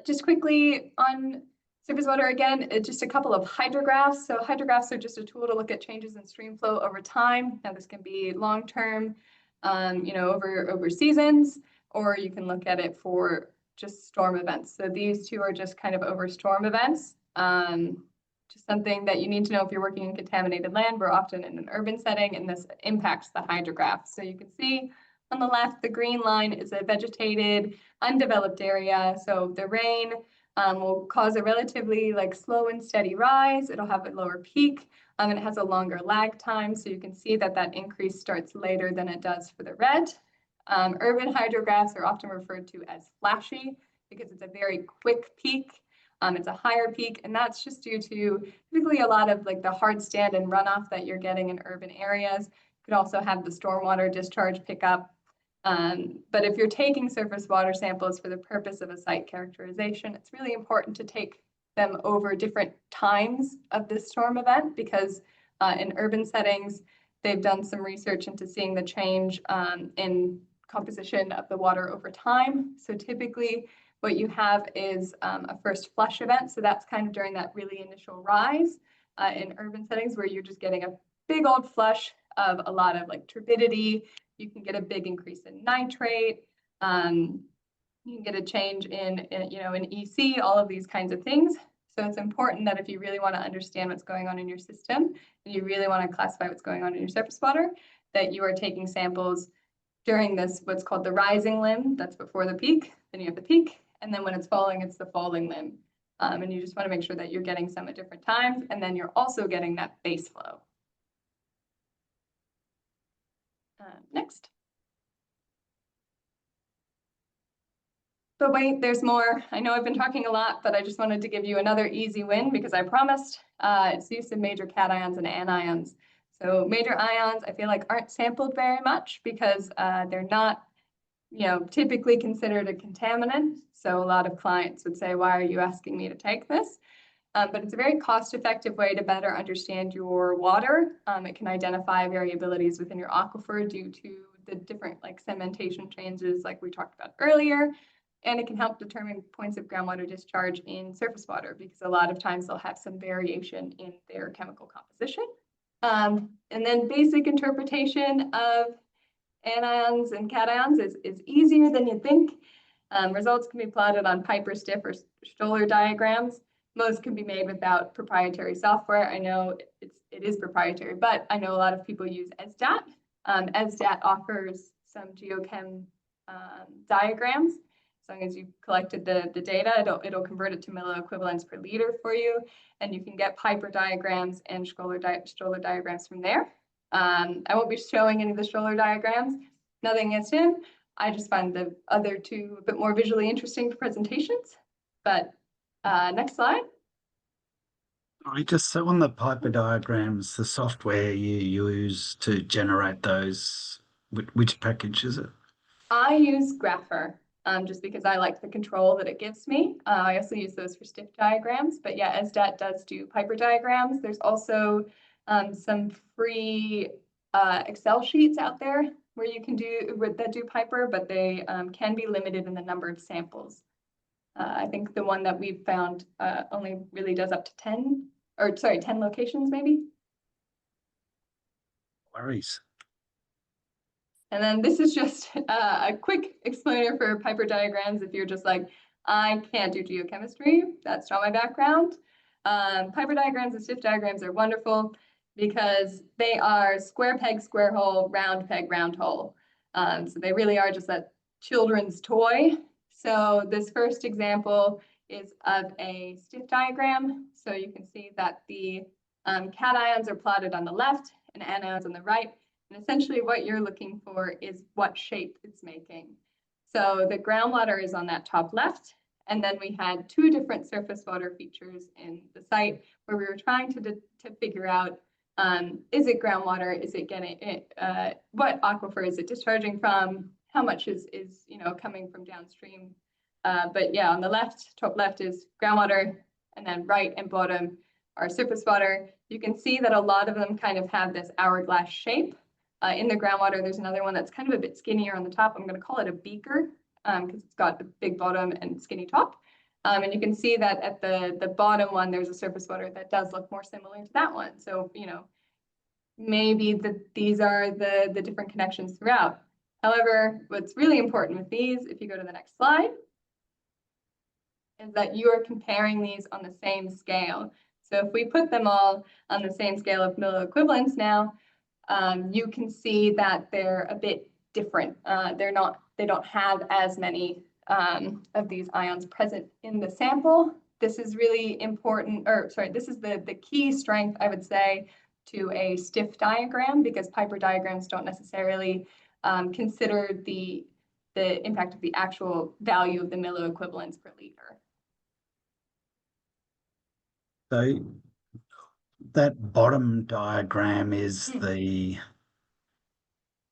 Just quickly on surface water again, just a couple of hydrographs. So hydrographs are just a tool to look at changes in stream flow over time. Now this can be long-term, you know, over seasons, or you can look at it for just storm events. So these two are just kind of over storm events. Just something that you need to know if you're working in contaminated land. We're often in an urban setting, and this impacts the hydrograph. So you can see on the left, the green line is a vegetated, undeveloped area. So the rain will cause a relatively like slow and steady rise. It'll have a lower peak, and it has a longer lag time. So you can see that that increase starts later than it does for the red. Urban hydrographs are often referred to as flashy because it's a very quick peak. It's a higher peak, and that's just due to typically a lot of like the hard stand and runoff that you're getting in urban areas. You could also have the stormwater discharge pick up. But if you're taking surface water samples for the purpose of a site characterization, it's really important to take them over different times of this storm event because in urban settings, they've done some research into seeing the change in composition of the water over time. So typically what you have is a first flush event. So that's kind of during that really initial rise in urban settings where you're just getting a big old flush of a lot of like turbidity. You can get a big increase in nitrate. You can get a change in EC, all of these kinds of things. So it's important that if you really want to understand what's going on in your system and you really want to classify what's going on in your surface water, that you are taking samples during this, what's called the rising limb. That's before the peak. Then you have the peak. And then when it's falling, it's the falling limb. And you just want to make sure that you're getting some at different times. And then you're also getting that base flow. Next. But wait, there's more. I know I've been talking a lot, but I just wanted to give you another easy win because I promised. It's the use of major cations and anions. So major ions, I feel like aren't sampled very much because they're not, typically considered a contaminant. So a lot of clients would say, why are you asking me to take this? But it's a very cost-effective way to better understand your water. It can identify variabilities within your aquifer due to the different like sedimentation changes like we talked about earlier. And it can help determine points of groundwater discharge in surface water because a lot of times they'll have some variation in their chemical composition. And then basic interpretation of anions and cations is easier than you think. Results can be plotted on Piper stiff or Stoller diagrams. Most can be made without proprietary software. I know it is proprietary, but I know a lot of people use ESDAT. ESDAT offers some geochem diagrams. As long as you collected the data, it'll convert it to milliequivalents per liter for you, and you can get Piper diagrams and Stoller diagrams from there. I won't be showing any of the Stoller diagrams. Nothing against him. I just find the other two a bit more visually interesting for presentations, but Next slide. I just saw on the Piper diagrams the software you use to generate those. Which package is it? I use Grapher just because I like the control that it gives me. I also use those for stiff diagrams, but yeah, SDAT does do Piper diagrams. There's also some free Excel sheets out there where you can do Piper, but they can be limited in the number of samples. I think the one that we've found only really does up to 10 locations maybe. Worries. And then this is just a quick explainer for Piper diagrams. If you're just like, I can't do geochemistry, that's not my background. Piper diagrams and stiff diagrams are wonderful because they are square peg, square hole, round peg, round hole. So they really are just that children's toy. So this first example is of a stiff diagram. So you can see that the cations are plotted on the left and anions on the right. And essentially what you're looking for is what shape it's making. So the groundwater is on that top left. And then we had two different surface water features in the site where we were trying to figure out, is it groundwater? Is it getting it? What aquifer is it discharging from? How much is coming from downstream? But yeah, on the left, top left is groundwater, and then right and bottom are surface water. You can see that a lot of them kind of have this hourglass shape. In the groundwater, there's another one that's kind of a bit skinnier on the top. I'm going to call it a beaker because it's got a big bottom and skinny top. And you can see that at the bottom one, there's a surface water that does look more similar to that one. So, maybe these are the different connections throughout. However, what's really important with these, if you go to the next slide, is that you are comparing these on the same scale. So if we put them all on the same scale of milliequivalents now, you can see that they're a bit different. They don't have as many of these ions present in the sample. This is really important, this is the key strength, I would say, to a stiff diagram, because Piper diagrams don't necessarily consider the impact of the actual value of the milliequivalents per liter. So that bottom diagram is the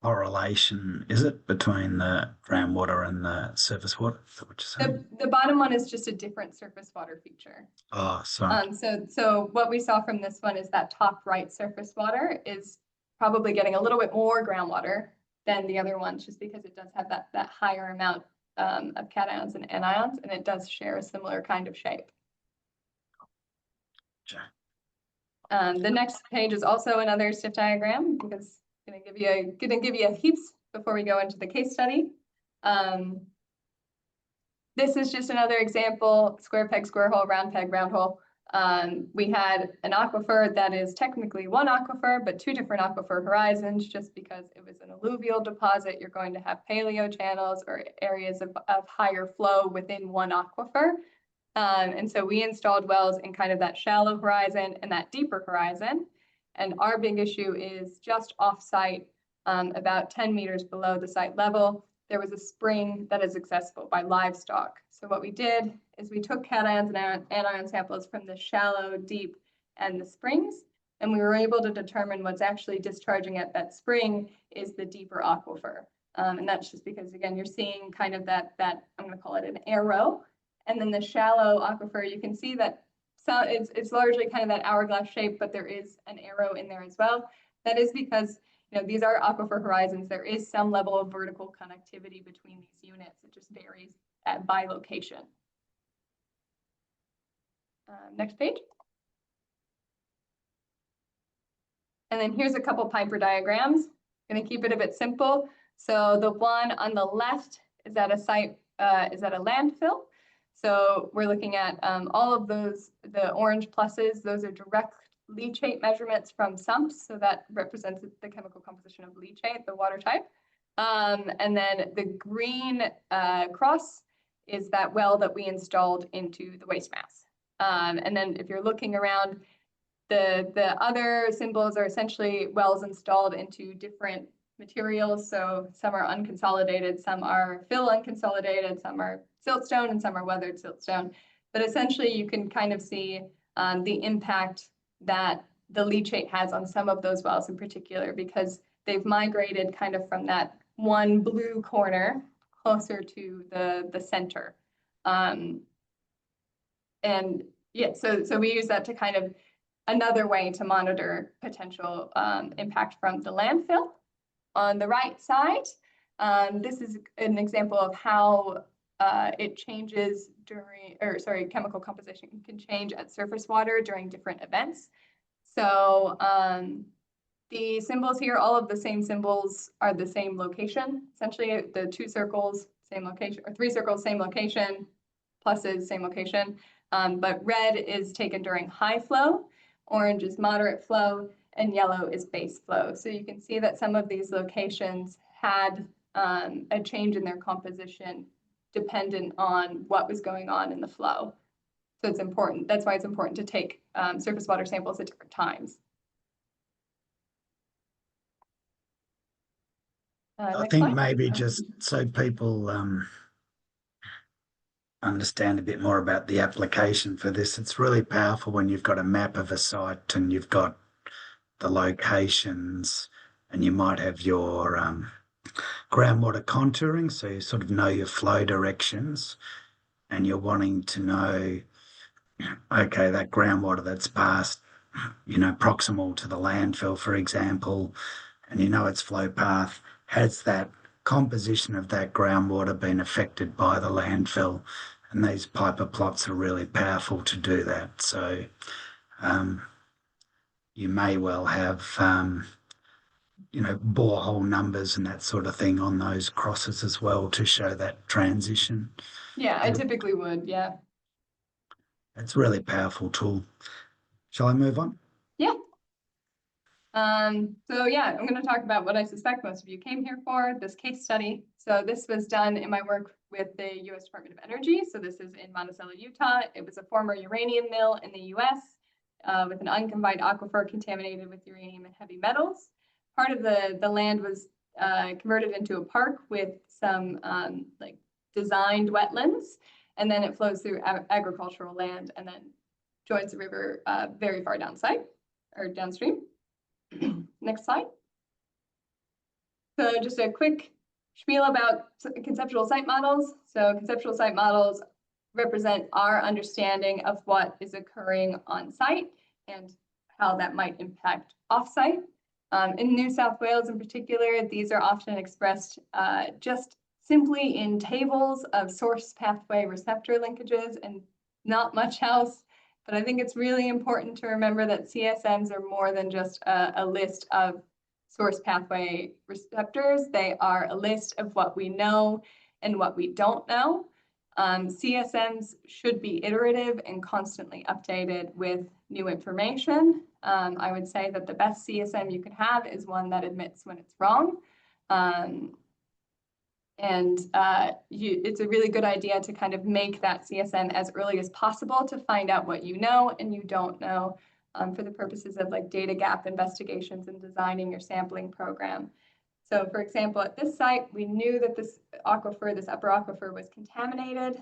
correlation, is it, between the groundwater and the surface water? Is that what you're saying? The bottom one is just a different surface water feature. Oh, sorry. So what we saw from this one is that top right surface water is probably getting a little bit more groundwater than the other ones, just because it does have that higher amount of cations and anions, and it does share a similar kind of shape. Sure. The next page is also another stiff diagram, because I'm gonna give you a heaps before we go into the case study. This is just another example: square peg, square hole, round peg, round hole. We had an aquifer that is technically one aquifer, but two different aquifer horizons, just because it was an alluvial deposit. You're going to have paleo channels or areas of higher flow within one aquifer. And so we installed wells in kind of that shallow horizon and that deeper horizon. And our big issue is just off-site, about 10 meters below the site level, there was a spring that is accessible by livestock. So what we did is we took cations and anion samples from the shallow, deep, and the springs, and we were able to determine what's actually discharging at that spring is the deeper aquifer. And that's just because, again, you're seeing kind of that I'm going to call it an arrow. And then the shallow aquifer, you can see that it's largely kind of that hourglass shape, but there is an arrow in there as well. That is because these are aquifer horizons. There is some level of vertical connectivity between these units. It just varies by location. Next page. And then here's a couple Piper diagrams. I'm going to keep it a bit simple. So the one on the left is at a site, is at a landfill. So we're looking at all of those, the orange pluses, those are direct leachate measurements from sumps. So that represents the chemical composition of leachate, the water type. And then the green cross is that well that we installed into the waste mass. And then if you're looking around, the other symbols are essentially wells installed into different materials. So some are unconsolidated, some are fill unconsolidated, some are siltstone, and some are weathered siltstone. But essentially, you can kind of see the impact that the leachate has on some of those wells in particular, because they've migrated kind of from that one blue corner closer to the center. And yeah, so we use that to kind of another way to monitor potential impact from the landfill. On the right side, this is an example of how it changes during, chemical composition can change at surface water during different events. So the symbols here, all of the same symbols are the same location. Essentially, the 2 circles, same location, or 3 circles, same location, pluses, same location. But red is taken during high flow, orange is moderate flow, and yellow is base flow. So you can see that some of these locations had a change in their composition dependent on what was going on in the flow. So it's important. That's why it's important to take surface water samples at different times. I think maybe just so people understand a bit more about the application for this, it's really powerful when you've got a map of a site and you've got the locations, and you might have your groundwater contouring, so you sort of know your flow directions, and you're wanting to know, okay, that groundwater that's passed, proximal to the landfill, for example, and you know its flow path, has that composition of that groundwater been affected by the landfill? And these Piper plots are really powerful to do that. So you may well have, borehole numbers and that sort of thing on those crosses as well to show that transition. Yeah, I typically would, yeah. It's a really powerful tool. Shall I move on? Yeah. So yeah, I'm going to talk about what I suspect most of you came here for, this case study. So this was done in my work with the U.S. Department of Energy. So this is in Monticello, Utah. It was a former uranium mill in the U.S. With an uncombined aquifer contaminated with uranium and heavy metals. Part of the land was converted into a park with some designed wetlands, and then it flows through agricultural land and then joins the river very far downstream. Next slide. So just a quick spiel about conceptual site models. So conceptual site models represent our understanding of what is occurring on site and how that might impact off-site. In New South Wales in particular, these are often expressed just simply in tables of source pathway receptor linkages and not much else. But I think it's really important to remember that CSMs are more than just a list of source pathway receptors. They are a list of what we know and what we don't know. CSMs should be iterative and constantly updated with new information. I would say that the best CSM you can have is one that admits when it's wrong. It's a really good idea to kind of make that CSM as early as possible to find out what you know and you don't know for the purposes of data gap investigations and designing your sampling program. So for example, at this site, we knew that this upper aquifer was contaminated.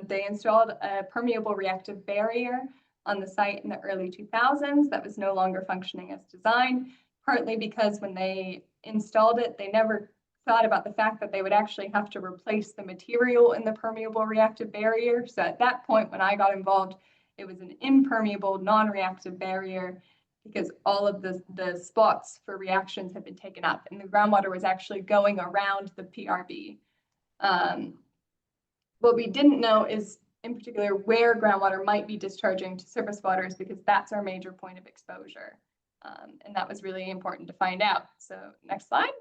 They installed a permeable reactive barrier on the site in the early 2000s that was no longer functioning as designed, partly because when they installed it, they never thought about the fact that they would actually have to replace the material in the permeable reactive barrier. So at that point, when I got involved, it was an impermeable, non-reactive barrier because all of the spots for reactions had been taken up and the groundwater was actually going around the PRB. What we didn't know is, in particular, where groundwater might be discharging to surface waters because that's our major point of exposure. And that was really important to find out. So next slide.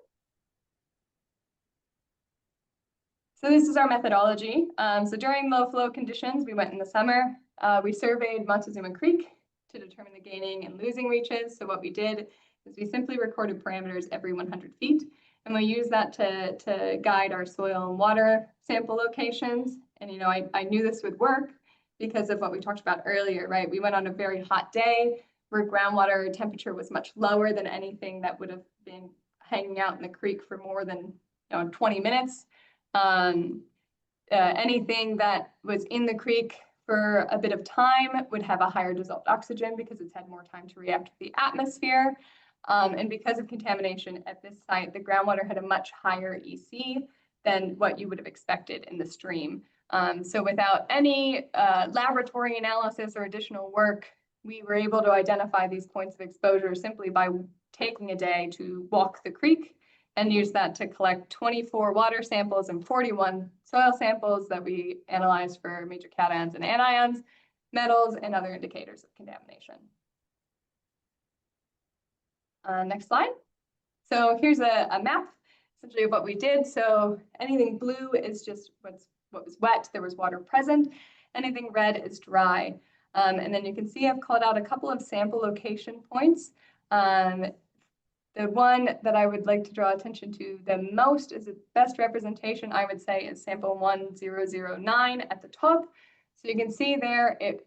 So this is our methodology. So during low flow conditions, we went in the summer. We surveyed Montezuma Creek to determine the gaining and losing reaches. So what we did is we simply recorded parameters every 100 feet. And we use that to guide our soil and water sample locations. And, I knew this would work because of what we talked about earlier, right? We went on a very hot day where groundwater temperature was much lower than anything that would have been hanging out in the creek for more than 20 minutes. Anything that was in the creek for a bit of time would have a higher dissolved oxygen because it's had more time to react with the atmosphere. And because of contamination at this site, the groundwater had a much higher EC than what you would have expected in the stream. So without any laboratory analysis or additional work, we were able to identify these points of exposure simply by taking a day to walk the creek and use that to collect 24 water samples and 41 soil samples that we analyzed for major cations and anions, metals, and other indicators of contamination. Next slide. So here's a map, essentially of what we did. So anything blue is just what was wet, there was water present. Anything red is dry. And then you can see I've called out a couple of sample location points. The one that I would like to draw attention to the most is the best representation, I would say, is sample 1009 at the top. So you can see there it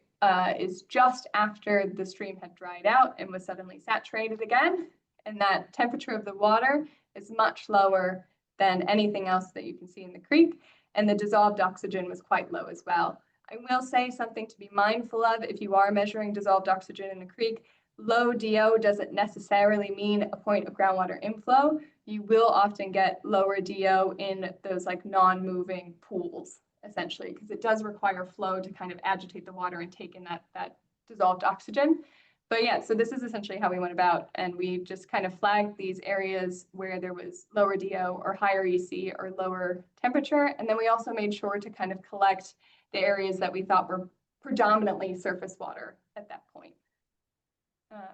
is just after the stream had dried out and was suddenly saturated again. And that temperature of the water is much lower than anything else that you can see in the creek. And the dissolved oxygen was quite low as well. I will say something to be mindful of if you are measuring dissolved oxygen in the creek. Low DO doesn't necessarily mean a point of groundwater inflow. You will often get lower DO in those like non-moving pools, essentially, because it does require flow to kind of agitate the water and take in that dissolved oxygen. But yeah, so this is essentially how we went about, and we just kind of flagged these areas where there was lower DO or higher EC or lower temperature. And then we also made sure to kind of collect the areas that we thought were predominantly surface water at that point.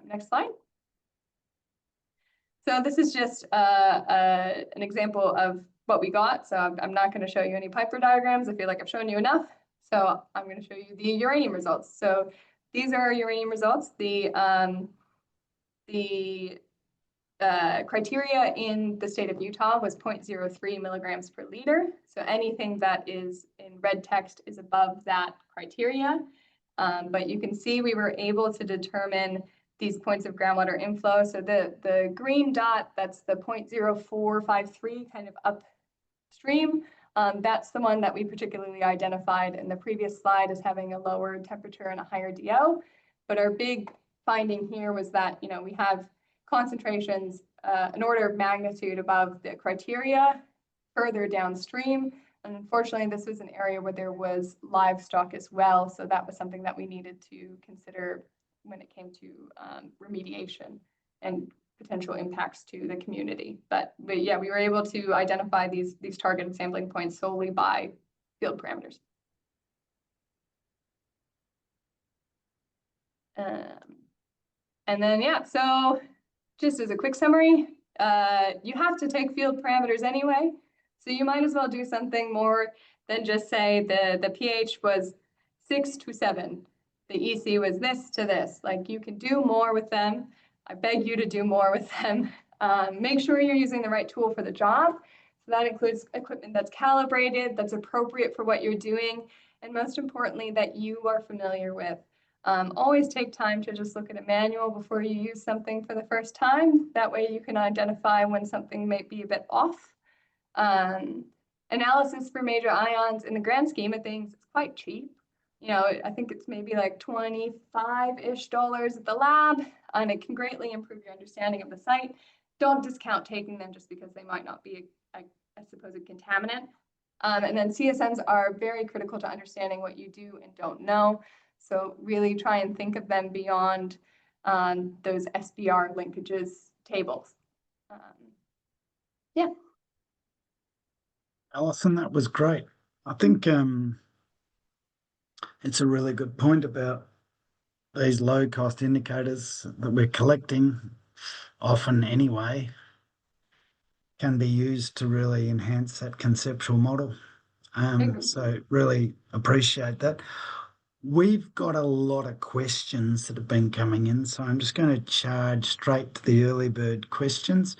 Next slide. So this is just an example of what we got. So I'm not going to show you any Piper diagrams. I feel like I've shown you enough. So I'm going to show you the uranium results. So these are uranium results. The criteria in the state of Utah was 0.03 milligrams per liter. So anything that is in red text is above that criteria. But you can see we were able to determine these points of groundwater inflow. So the green dot, that's the 0.0453 kind of upstream. That's the one that we particularly identified in the previous slide as having a lower temperature and a higher DO. But our big finding here was that, you know, we have concentrations an order of magnitude above the criteria further downstream. And unfortunately, this was an area where there was livestock as well. So that was something that we needed to consider when it came to remediation and potential impacts to the community. But yeah, we were able to identify these targeted sampling points solely by field parameters. And then, yeah, so just as a quick summary, you have to take field parameters anyway. So you might as well do something more than just say the pH was 6 to 7. The EC was this to this. Like, you can do more with them. I beg you to do more with them. Make sure you're using the right tool for the job. So that includes equipment that's calibrated, that's appropriate for what you're doing, and most importantly, that you are familiar with. Always take time to just look at a manual before you use something for the first time. That way you can identify when something might be a bit off. Analysis for major ions in the grand scheme of things, it's quite cheap. You know, I think it's maybe like $25-ish at the lab, and it can greatly improve your understanding of the site. Don't discount taking them just because they might not be a supposed contaminant. And then CSNs are very critical to understanding what you do and don't know. So really try and think of them beyond those SBR linkages tables. Yeah. Allison, that was great. I think it's a really good point about these low-cost indicators that we're collecting, often anyway, can be used to really enhance that conceptual model. So really appreciate that. We've got a lot of questions that have been coming in, so I'm just going to charge straight to the early bird questions.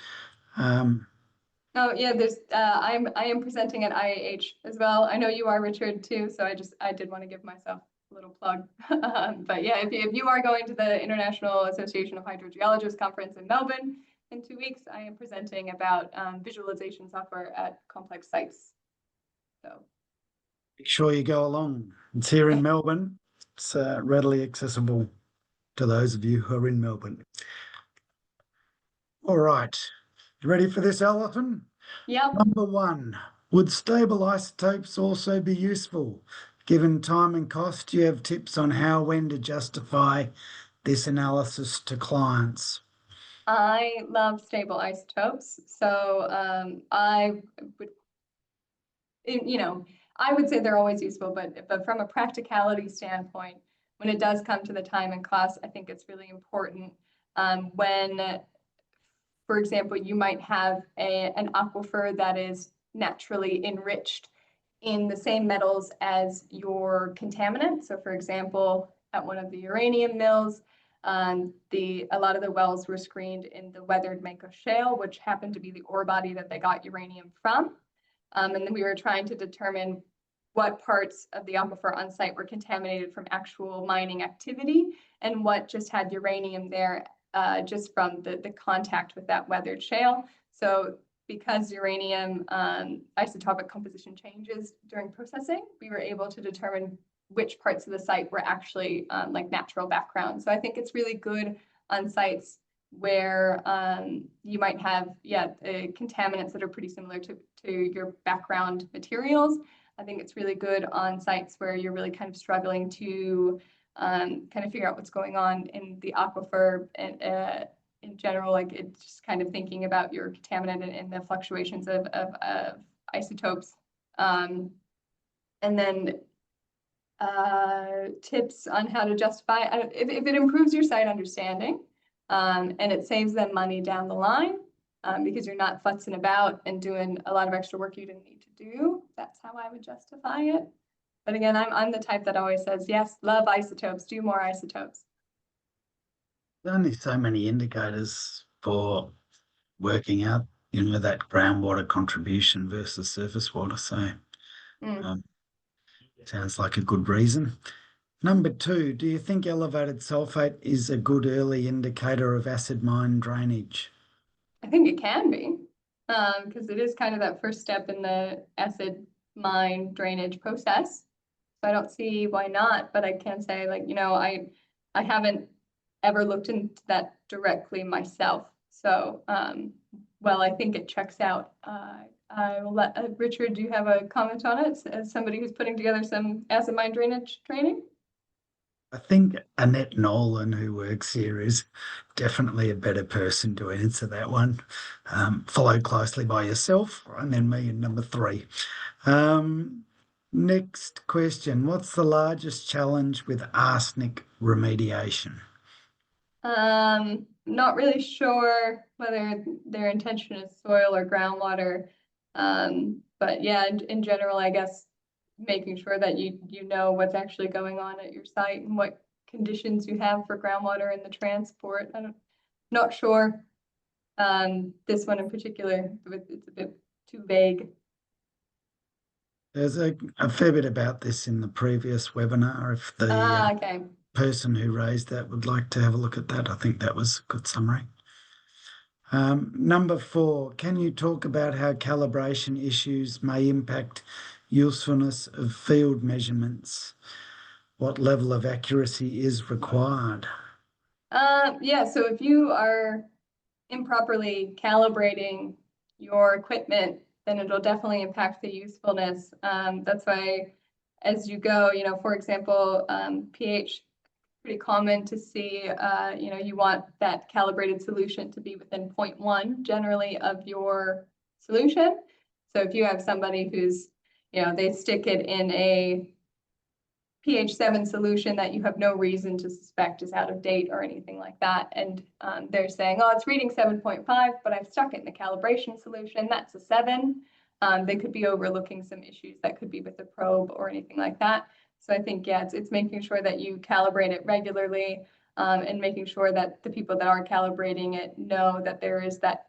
Oh yeah, there's I am presenting at IAH as well. I know you are, Richard, too. So I did want to give myself a little plug. But yeah, if you are going to the International Association of Hydrogeologists conference in Melbourne in 2 weeks, I am presenting about visualization software at complex sites. So make sure you go along. It's here in Melbourne. It's readily accessible to those of you who are in Melbourne. All right. You ready for this, Alison? Yep. Number one, would stable isotopes also be useful? Given time and cost, do you have tips on how, when to justify this analysis to clients? I love stable isotopes. So I would, I would say they're always useful, but from a practicality standpoint, when it does come to the time and cost, I think it's really important when, for example, you might have an aquifer that is naturally enriched in the same metals as your contaminant. So for example, at one of the uranium mills, a lot of the wells were screened in the weathered Mako shale, which happened to be the ore body that they got uranium from. And then we were trying to determine what parts of the aquifer on site were contaminated from actual mining activity and what just had uranium there just from the contact with that weathered shale. So because uranium isotopic composition changes during processing, we were able to determine which parts of the site were actually like natural background. So I think it's really good on sites where you might have, contaminants that are pretty similar to your background materials. I think it's really good on sites where you're really kind of struggling to kind of figure out what's going on in the aquifer and in general, like it's just kind of thinking about your contaminant and the fluctuations of isotopes. And then tips on how to justify, if it improves your site understanding and it saves them money down the line because you're not futzing about and doing a lot of extra work you didn't need to do, that's how I would justify it. But again, I'm the type that always says, yes, love isotopes, do more isotopes. There's only so many indicators for working out, that groundwater contribution versus surface water. So um, sounds like a good reason. Number two, do you think elevated sulfate is a good early indicator of acid mine drainage? I think it can be, because it is kind of that first step in the acid mine drainage process. So I don't see why not, but I can say I haven't ever looked into that directly myself. So well, I think it checks out. I will let Richard, do you have a comment on it as somebody who's putting together some acid mine drainage training? I think Annette Nolan, who works here, is definitely a better person to answer that one, followed closely by yourself, and then me in number three. Next question. What's the largest challenge with arsenic remediation? Not really sure whether their intention is soil or groundwater. But yeah, in general, I guess making sure that you know what's actually going on at your site and what conditions you have for groundwater and the transport. Not sure. This one in particular, it's a bit too vague. There's a fair bit about this in the previous webinar. If the Okay. person who raised that would like to have a look at that, I think that was a good summary. Number four, can you talk about how calibration issues may impact usefulness of field measurements? What level of accuracy is required? Yeah, so if you are improperly calibrating your equipment, then it'll definitely impact the usefulness. That's why as you go, for example, pH, pretty common to see, you want that calibrated solution to be within 0.1 generally of your solution. So if you have somebody who's, they stick it in a pH 7 solution that you have no reason to suspect is out of date or anything like that. And they're saying, oh, it's reading 7.5, but I've stuck it in the calibration solution. That's a 7. They could be overlooking some issues that could be with the probe or anything like that. So I think, yeah, it's making sure that you calibrate it regularly and making sure that the people that are calibrating it know that there is that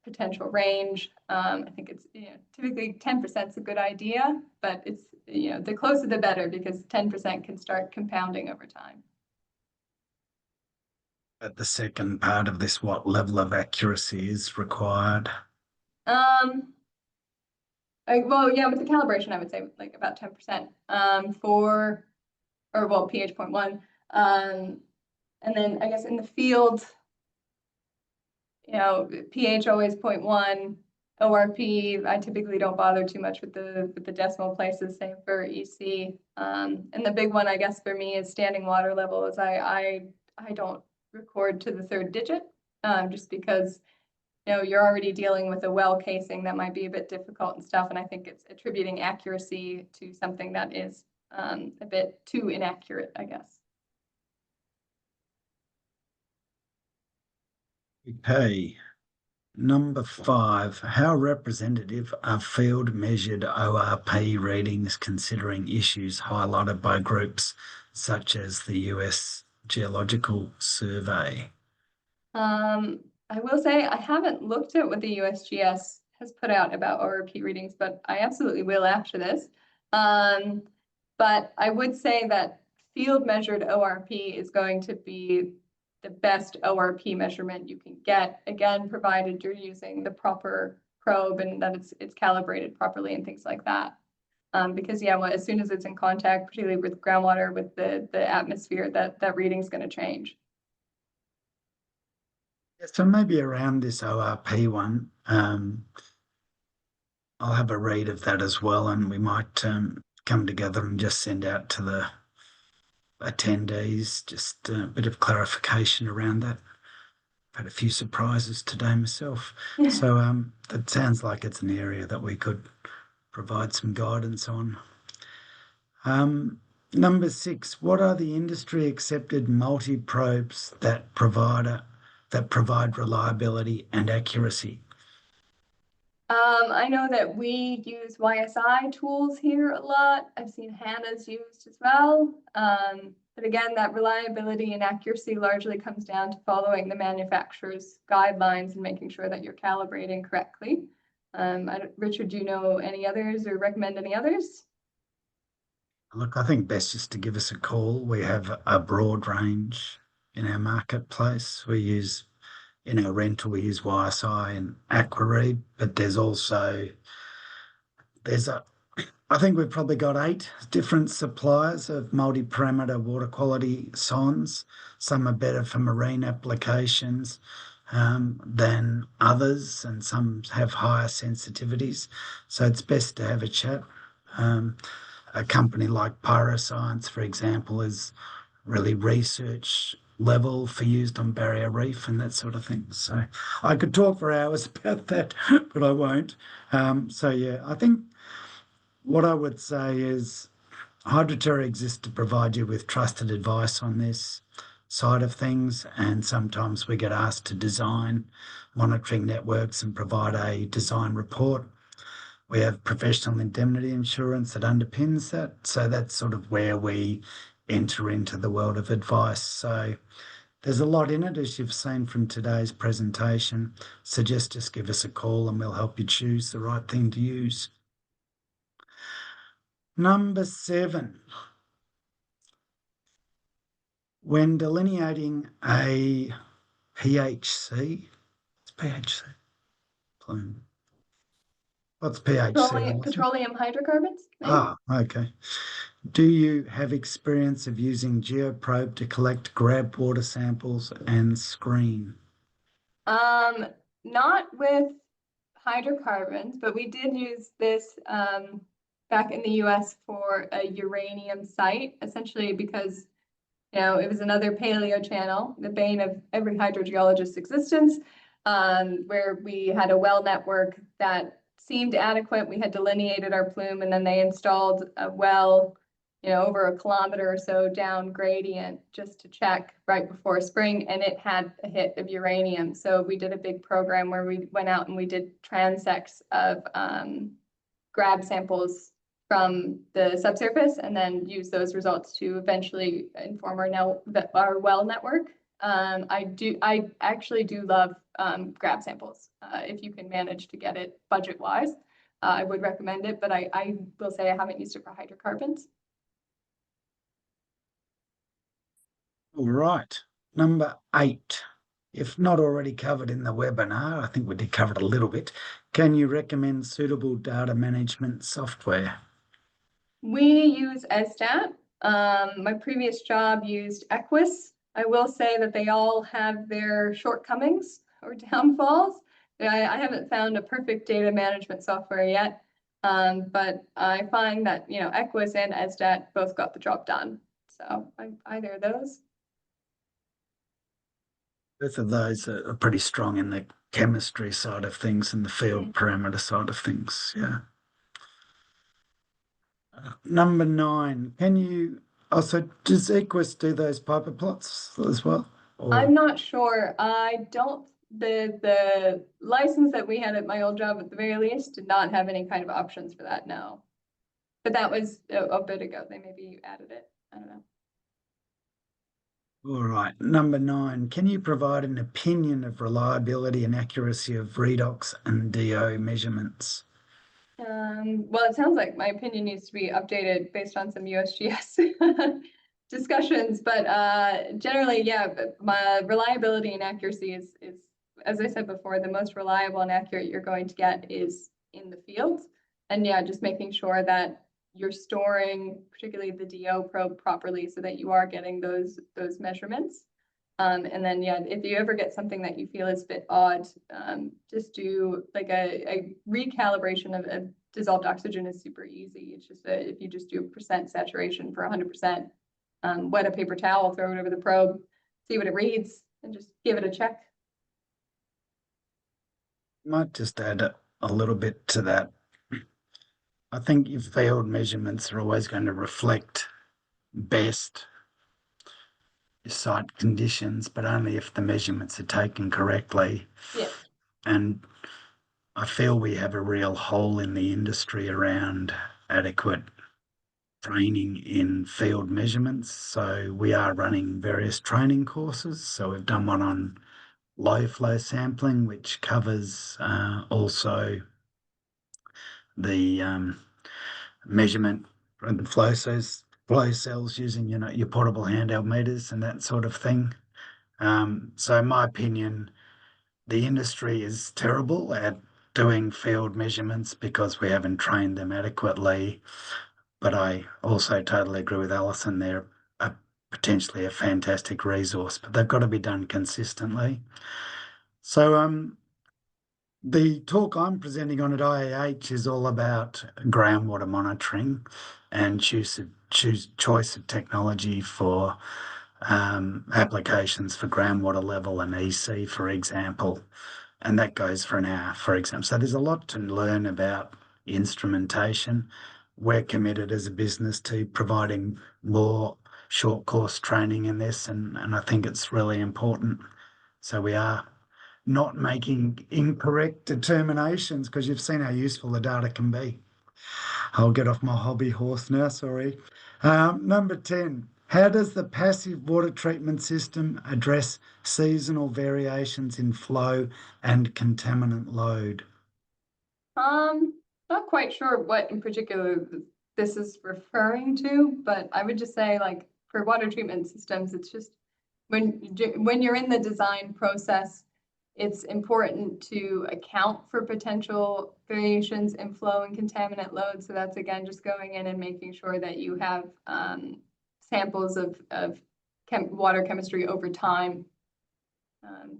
potential range. I think it's typically 10% is a good idea, but it's the closer the better because 10% can start compounding over time. At the second part of this, what level of accuracy is required? Well, yeah, with the calibration, I would say like about 10%. For or well, pH 0.1. And then I guess in the field, pH always 0.1, ORP, I typically don't bother too much with the decimal places, same for EC. And the big one, I guess, for me is standing water level, is I don't record to the third digit, just because you're already dealing with a well casing that might be a bit difficult and stuff. And I think it's attributing accuracy to something that is a bit too inaccurate, I guess. Okay. Number 5, how representative are field measured ORP readings considering issues highlighted by groups such as the US Geological Survey? I will say I haven't looked at what the USGS has put out about ORP readings, but I absolutely will after this. But I would say that field measured ORP is going to be the best ORP measurement you can get, again, provided you're using the proper probe and that it's calibrated properly and things like that. Because as soon as it's in contact, particularly with groundwater, with the atmosphere, that reading's going to change. So maybe around this ORP one, I'll have a read of that as well, and we might come together and just send out to the attendees just a bit of clarification around that. I've had a few surprises today myself. So that sounds like it's an area that we could provide some guidance on. Number 6, what are the industry accepted multi-probes that provide reliability and accuracy? I know that we use YSI tools here a lot. I've seen HANA's used as well. But again, that reliability and accuracy largely comes down to following the manufacturer's guidelines and making sure that you're calibrating correctly. Richard, do you know any others or recommend any others? Look, I think best just to give us a call. We have a broad range in our marketplace. In our rental, we use YSI and AquaRead, but I think we've probably got 8 different suppliers of multi-parameter water quality sondes. Some are better for marine applications than others, and some have higher sensitivities. So it's best to have a chat. A company like Pyroscience, for example, is really research level for used on barrier reef and that sort of thing. So I could talk for hours about that, but I won't. I think what I would say is Hydroterra exists to provide you with trusted advice on this side of things, and sometimes we get asked to design monitoring networks and provide a design report. We have professional indemnity insurance that underpins that. So that's sort of where we enter into the world of advice. So there's a lot in it, as you've seen from today's presentation. So just give us a call and we'll help you choose the right thing to use. Number 7. When delineating a PHC, it's PHC plume. What's PHC? Petroleum hydrocarbons? Maybe? Okay. Do you have experience of using geoprobe to collect grab water samples and screen? Not with hydrocarbons, but we did use this back in the US for a uranium site, essentially because it was another paleo channel, the bane of every hydrogeologist's existence, where we had a well network that seemed adequate. We had delineated our plume, and then they installed a well, over a kilometer or so down gradient just to check right before spring, and it had a hit of uranium. So we did a big program where we went out and we did transects of grab samples from the subsurface and then use those results to eventually inform our well network. I actually do love grab samples. If you can manage to get it budget-wise, I would recommend it, but I will say I haven't used it for hydrocarbons. All right. Number 8. If not already covered in the webinar, I think we did cover it a little bit. Can you recommend suitable data management software? We use ESTAT. My previous job used Equus. I will say that they all have their shortcomings or downfalls. I haven't found a perfect data management software yet, but I find that, you know, Equus and ESDAT both got the job done. So either of those. Both of those are pretty strong in the chemistry side of things and the field parameter side of things. Yeah. Number 9, can you also, does Equus do those Piper plots as well? Or I'm not sure. I don't, the license that we had at my old job at the very least did not have any kind of options for that, no. But that was a bit ago. They maybe added it. I don't know. all right, number 9, can you provide an opinion of reliability and accuracy of redox and DO measurements? Well, it sounds like my opinion needs to be updated based on some USGS discussions, but generally, yeah, my reliability and accuracy is, as I said before, the most reliable and accurate you're going to get is in the field. And yeah, just making sure that you're storing particularly the DO probe properly so that you are getting those measurements. And then, yeah, if you ever get something that you feel is a bit odd, just do like a recalibration of dissolved oxygen is super easy. It's just if you just do a percent saturation for 100%, wet a paper towel, throw it over the probe, see what it reads, and just give it a check. Might just add a little bit to that. I think your field measurements are always going to reflect best your site conditions, but only if the measurements are taken correctly. Yeah. And I feel we have a real hole in the industry around adequate training in field measurements. So we are running various training courses. So we've done one on low flow sampling, which covers also the measurement of the flow cells using, you know, your portable handheld meters and that sort of thing. So in my opinion, the industry is terrible at doing field measurements because we haven't trained them adequately. But I also totally agree with Allison. They're potentially a fantastic resource, but they've got to be done consistently. So the talk I'm presenting on at IAH is all about groundwater monitoring and choice of technology for applications for groundwater level and EC, for example. And that goes for an hour, for example. So there's a lot to learn about instrumentation. We're committed as a business to providing more short course training in this, and I think it's really important. So we are not making incorrect determinations because you've seen how useful the data can be. I'll get off my hobby horse now, sorry. Number 10, how does the passive water treatment system address seasonal variations in flow and contaminant load? Not quite sure what in particular this is referring to, but I would just say, like, for water treatment systems, it's just when you're in the design process, it's important to account for potential variations in flow and contaminant load. So that's, again, just going in and making sure that you have samples of water chemistry over time,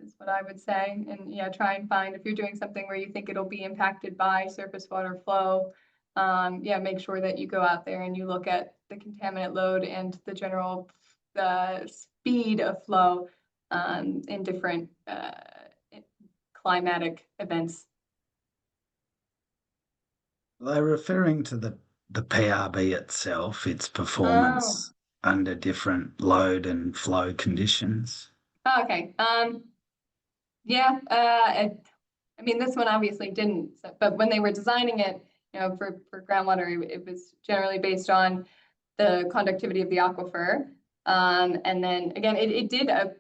is what I would say. And yeah, try and find, if you're doing something where you think it'll be impacted by surface water flow, yeah, make sure that you go out there and you look at the contaminant load and the general speed of flow in different climatic events. They're referring to the PRB itself, its performance under different load and flow conditions. Oh, okay. Yeah. I mean, this one obviously didn't, but when they were designing it, you know, for groundwater, it was generally based on the conductivity of the aquifer. And then again, it did a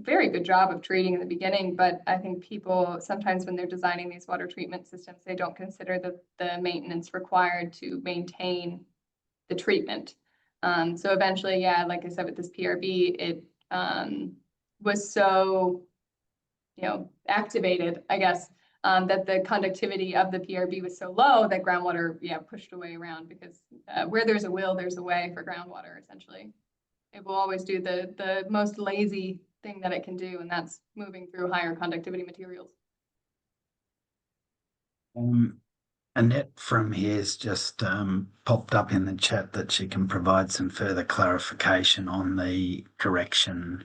very good job of treating in the beginning, but I think people sometimes when they're designing these water treatment systems, they don't consider the maintenance required to maintain the treatment. So eventually, yeah, like I said, with this PRB, it was so, you know, activated, I guess, that the conductivity of the PRB was so low that groundwater, pushed away around, because where there's a will, there's a way for groundwater, essentially. It will always do the most lazy thing that it can do, and that's moving through higher conductivity materials. Annette from here's just popped up in the chat that she can provide some further clarification on the correction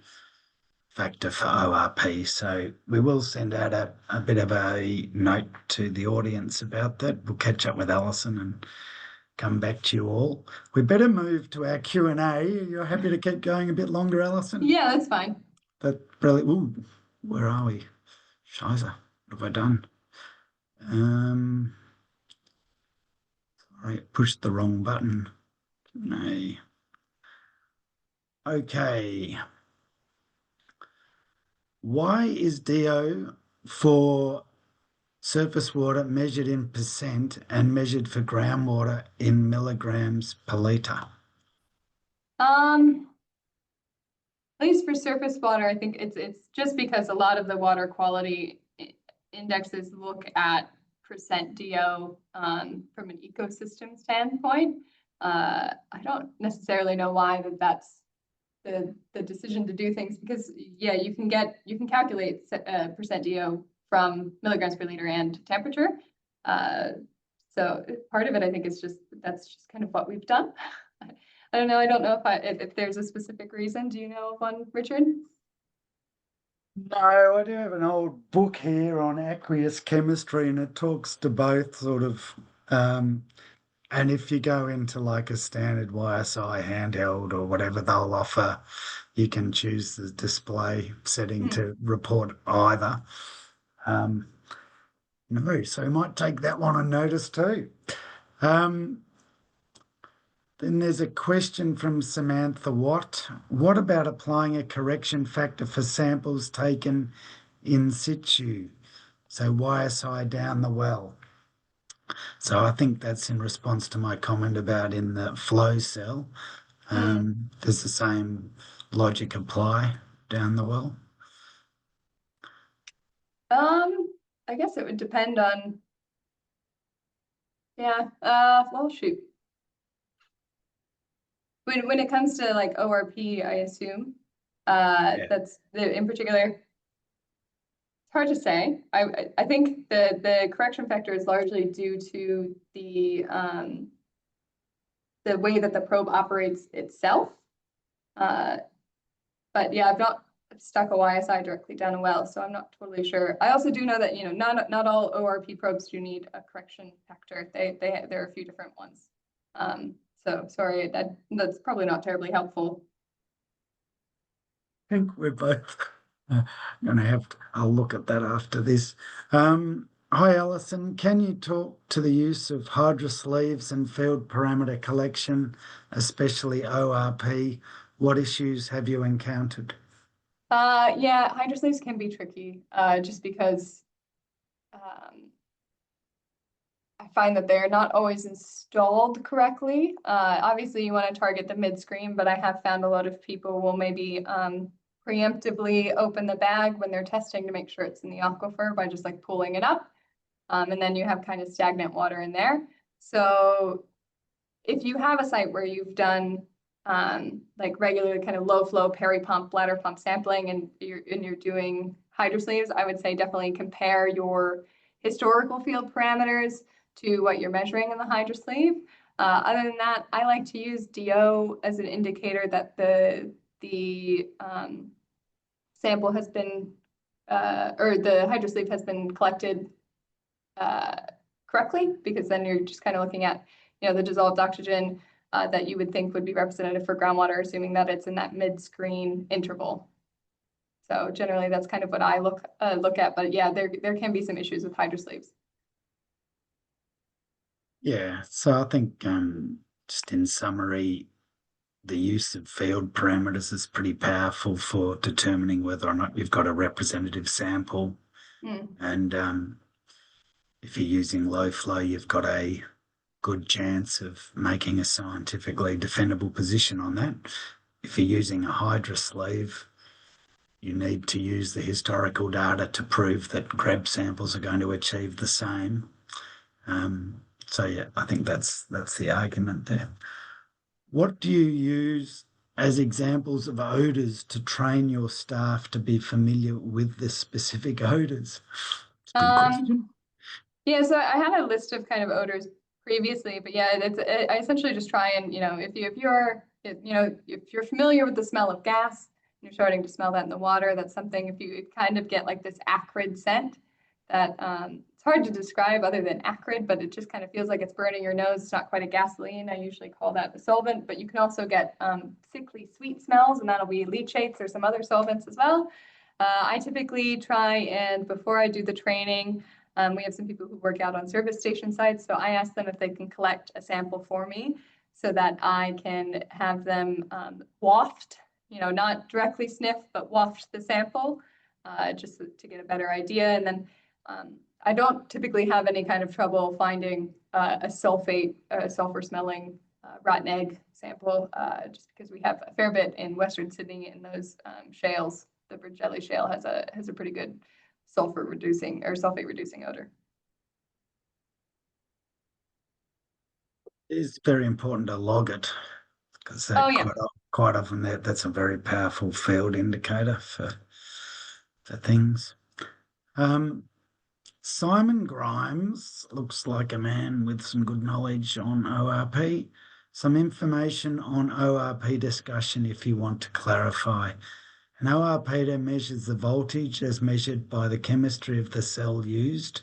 factor for ORP. So we will send out a bit of a note to the audience about that. We'll catch up with Allison and come back to you all. We better move to our Q&A. You're happy to keep going a bit longer, Allison? Yeah, that's fine. That's brilliant. Ooh, where are we? Scheiße, what have I done? Sorry, pushed the wrong button. No. Okay. Why is DO for surface water measured in percent and measured for groundwater in milligrams per litre? At least for surface water, I think it's just because a lot of the water quality indexes look at percent DO from an ecosystem standpoint. I don't necessarily know why that's the decision to do things, because you can calculate percent DO from milligrams per liter and temperature. So part of it, I think, is that's just kind of what we've done. I don't know. I don't know if there's a specific reason. Do you know of one, Richard? No, I do have an old book here on aqueous chemistry, and it talks to both sort of, and if you go into like a standard YSI handheld or whatever they'll offer, you can choose the display setting to report either. No, so you might take that one on notice too. Then there's a question from Samantha Watt. What about applying a correction factor for samples taken in situ? So YSI down the well. So I think that's in response to my comment about in the flow cell. Does the same logic apply down the well? I guess it would depend on, well, shoot. When it comes to like ORP, I assume that's in particular. It's hard to say. I think the correction factor is largely due to the way that the probe operates itself. But yeah, I've not stuck a YSI directly down a well, so I'm not totally sure. I also do know that not all ORP probes do need a correction factor. There are a few different ones. So sorry, that's probably not terribly helpful. I think we're both going to have to, I'll look at that after this. Hi, Alison. Can you talk to the use of hydrosleeves and field parameter collection, especially ORP? What issues have you encountered? Yeah, hydrosleeves can be tricky just because I find that they're not always installed correctly. Obviously, you want to target the mid-screen, but I have found a lot of people will maybe preemptively open the bag when they're testing to make sure it's in the aquifer by just like pulling it up. And then you have kind of stagnant water in there. So if you have a site where you've done like regular kind of low flow peri-pump, bladder pump sampling, and you're doing hydrosleeves, I would say definitely compare your historical field parameters to what you're measuring in the hydrosleeve. Other than that, I like to use DO as an indicator that the sample has been, or the hydrosleeve has been collected correctly, because then you're just kind of looking at, the dissolved oxygen that you would think would be representative for groundwater, assuming that it's in that mid-screen interval. So generally, that's kind of what I look at. But yeah, there can be some issues with hydrosleeves. Yeah, so I think just in summary, the use of field parameters is pretty powerful for determining whether or not you've got a representative sample. And if you're using low flow, you've got a good chance of making a scientifically defendable position on that. If you're using a hydrosleeve, you need to use the historical data to prove that grab samples are going to achieve the same. So yeah, I think that's the argument there. What do you use as examples of odors to train your staff to be familiar with the specific odors? It's a good question. Yeah, so I had a list of kind of odors previously, but yeah, I essentially just try and, if you're familiar with the smell of gas, you're starting to smell that in the water, that's something. If you kind of get like this acrid scent that it's hard to describe other than acrid, but it just kind of feels like it's burning your nose. It's not quite a gasoline. I usually call that the solvent, but you can also get sickly sweet smells, and that'll be leachates or some other solvents as well. I typically try and before I do the training, we have some people who work out on service station sites, so I ask them if they can collect a sample for me so that I can have them waft, not directly sniff, but waft the sample just to get a better idea. And then I don't typically have any kind of trouble finding a sulfur smelling rotten egg sample, just because we have a fair bit in Western Sydney in those shales. The Bridgelly Shale has a pretty good sulfate reducing odor. It is very important to log it because Oh yeah. quite often that's a very powerful field indicator for things. Simon Grimes looks like a man with some good knowledge on ORP. Some information on ORP discussion if you want to clarify. An ORP measures the voltage as measured by the chemistry of the cell used,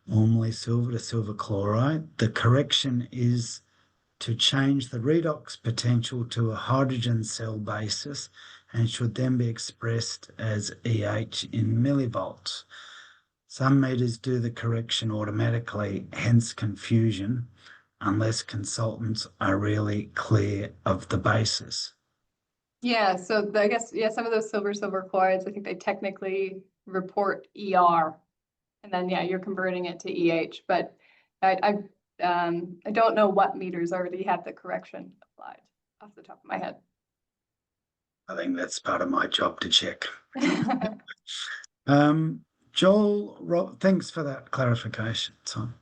normally silver to silver chloride. The correction is to change the redox potential to a hydrogen cell basis and should then be expressed as EH in millivolts. Some meters do the correction automatically, hence confusion, unless consultants are really clear of the basis. Yeah, so I guess, yeah, some of those silver chlorides, I think they technically report ER. And then, yeah, you're converting it to EH. But I don't know what meters already have the correction applied off the top of my head. I think that's part of my job to check. Thanks for that clarification, Tom.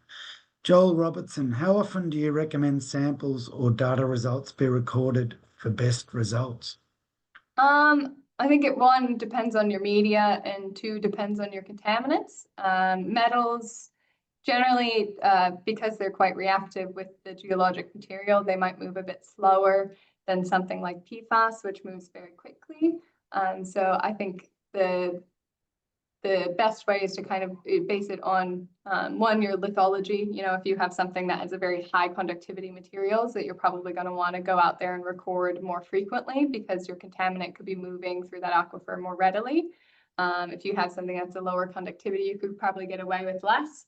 Joel Robertson, how often do you recommend samples or data results be recorded for best results? I think one depends on your media and two depends on your contaminants. Metals, generally, because they're quite reactive with the geologic material, they might move a bit slower than something like PFAS, which moves very quickly. So I think the best way is to kind of base it on your lithology. If you have something that has a very high conductivity materials, that you're probably going to want to go out there and record more frequently because your contaminant could be moving through that aquifer more readily. If you have something that's a lower conductivity, you could probably get away with less.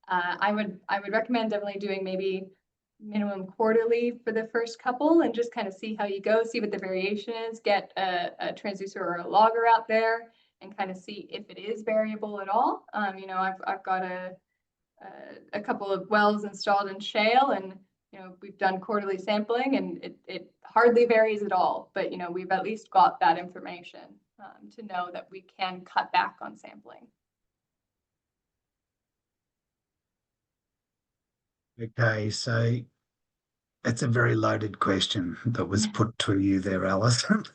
I would recommend definitely doing maybe minimum quarterly for the first couple and just kind of see how you go, see what the variation is, get a transducer or a logger out there and kind of see if it is variable at all. I've got a couple of wells installed in shale and we've done quarterly sampling and it hardly varies at all, but we've at least got that information to know that we can cut back on sampling. Okay, so that's a very loaded question that was put to you there, Alison.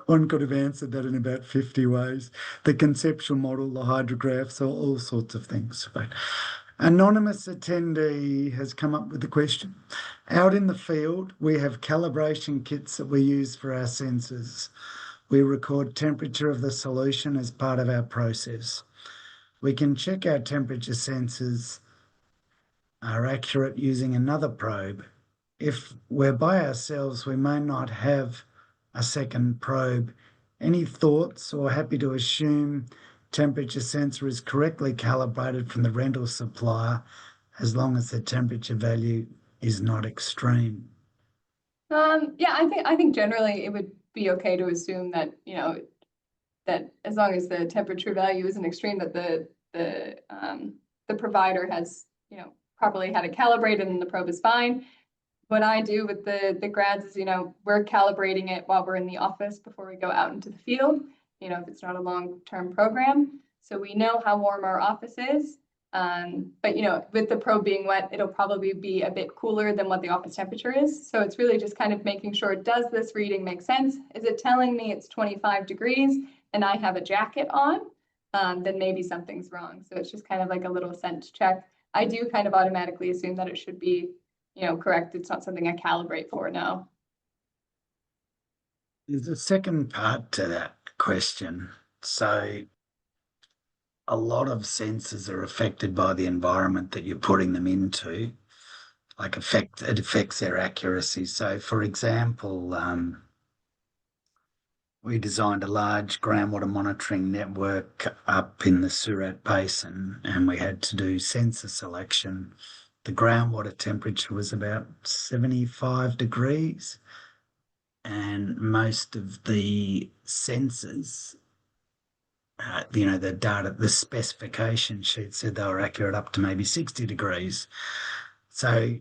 One could have answered that in about 50 ways. The conceptual model, the hydrographs, all sorts of things. But anonymous attendee has come up with the question. Out in the field, we have calibration kits that we use for our sensors. We record temperature of the solution as part of our process. We can check our temperature sensors are accurate using another probe. If we're by ourselves, we may not have a second probe. Any thoughts or happy to assume temperature sensor is correctly calibrated from the rental supplier as long as the temperature value is not extreme? Yeah, I think generally it would be okay to assume that, that as long as the temperature value isn't extreme, that the provider has, properly had it calibrated and the probe is fine. what I do with the grads is, we're calibrating it while we're in the office before we go out into the field, if it's not a long-term program. So we know how warm our office is. But with the probe being wet, it'll probably be a bit cooler than what the office temperature is. So it's really just kind of making sure, does this reading make sense? Is it telling me it's 25 degrees and I have a jacket on? Then maybe something's wrong. So it's just kind of like a little sense check. I do kind of automatically assume that it should be, correct. It's not something I calibrate for now. There's a second part to that question. So a lot of sensors are affected by the environment that you're putting them into. It affects their accuracy. So, for example, we designed a large groundwater monitoring network up in the Surat Basin, and we had to do sensor selection. The groundwater temperature was about 75 degrees, and most of the sensors, the data, the specification sheet said they were accurate up to maybe 60 degrees. So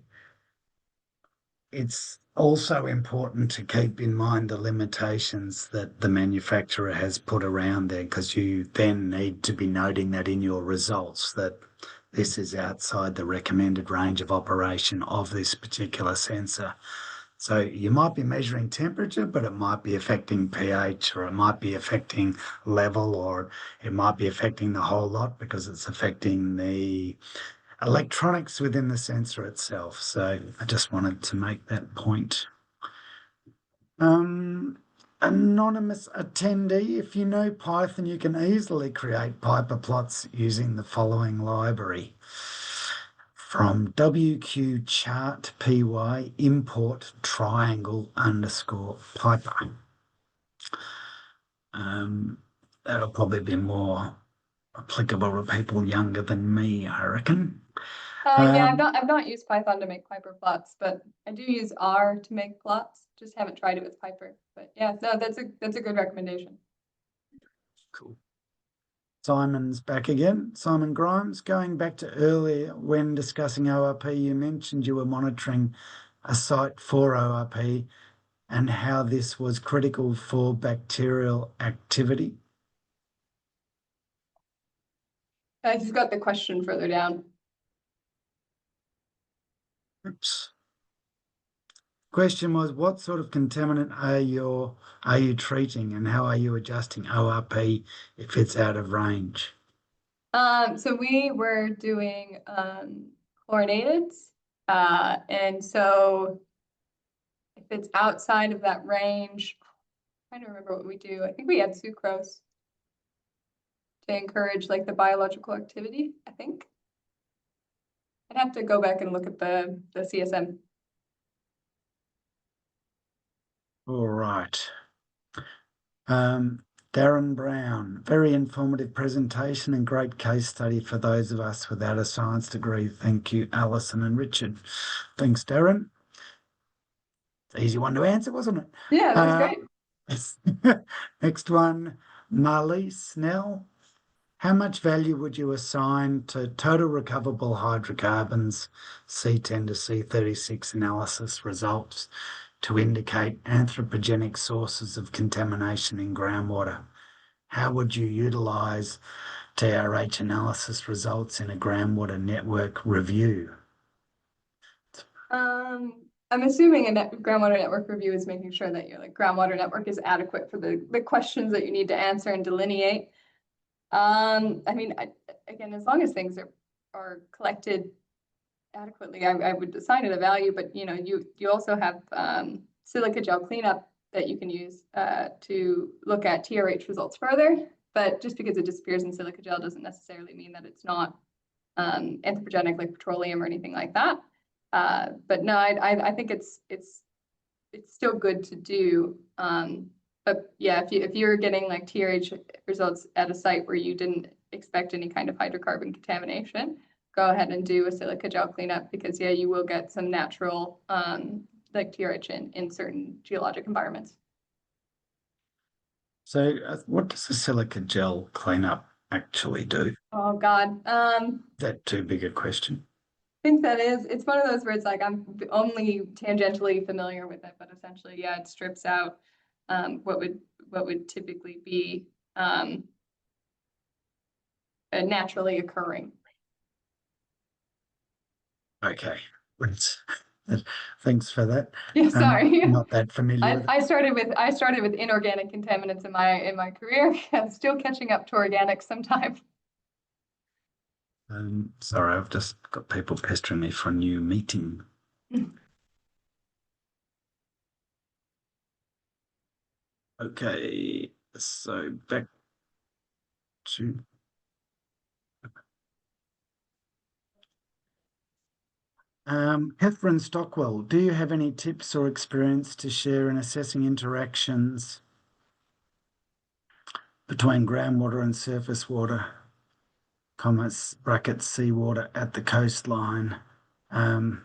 it's also important to keep in mind the limitations that the manufacturer has put around there, because you then need to be noting that in your results that this is outside the recommended range of operation of this particular sensor. So you might be measuring temperature, but it might be affecting pH, or it might be affecting level, or it might be affecting the whole lot because it's affecting the electronics within the sensor itself. So I just wanted to make that point. Anonymous attendee, if you know Python, you can easily create Piper plots using the following library. From WQ chart py import triangle underscore Piper. That'll probably be more applicable to people younger than me, I reckon. Yeah, I've not used Python to make Piper plots, but I do use R to make plots. Just haven't tried it with Piper. But yeah, no, that's a good recommendation. Cool. Simon's back again. Simon Grimes, going back to earlier when discussing ORP, you mentioned you were monitoring a site for ORP and how this was critical for bacterial activity. I just got the question further down. Oops. Question was, what sort of contaminant are you treating, and how are you adjusting ORP if it's out of range? So we were doing chlorinateds, and so if it's outside of that range, I'm trying to remember what we do. I think we had sucrose to encourage like the biological activity, I think. I'd have to go back and look at the CSM. All right. Darren Brown, very informative presentation and great case study for those of us without a science degree. Thank you, Allison and Richard. Thanks, Darren. It's an easy one to answer, wasn't it? Yeah, that was great. Next one, Marley Snell. How much value would you assign to total recoverable hydrocarbons C10 to C36 analysis results to indicate anthropogenic sources of contamination in groundwater? How would you utilise TRH analysis results in a groundwater network review? I'm assuming a groundwater network review is making sure that your groundwater network is adequate for the questions that you need to answer and delineate. Again, as long as things are collected adequately, I would assign it a value, but you also have silica gel cleanup that you can use to look at TRH results further. But just because it disappears in silica gel doesn't necessarily mean that it's not anthropogenic like petroleum or anything like that. But no, I think it's still good to do. But yeah, if you're getting like TRH results at a site where you didn't expect any kind of hydrocarbon contamination, go ahead and do a silica gel cleanup, because yeah, you will get some natural like TRH in certain geologic environments. So what does a silica gel cleanup actually do? Oh God. Is that too big a question? think that is, it's one of those where it's like I'm only tangentially familiar with it, but essentially, yeah, it strips out what would typically be naturally occurring. Okay. Thanks for that. Yeah, sorry. Not that familiar with it. I started with inorganic contaminants in my career. I'm still catching up to organics sometimes. Sorry, I've just got people pestering me for a new meeting. Okay, so back to Catherine Stockwell. Do you have any tips or experience to share in assessing interactions between groundwater and surface water, commas, brackets, seawater at the coastline, and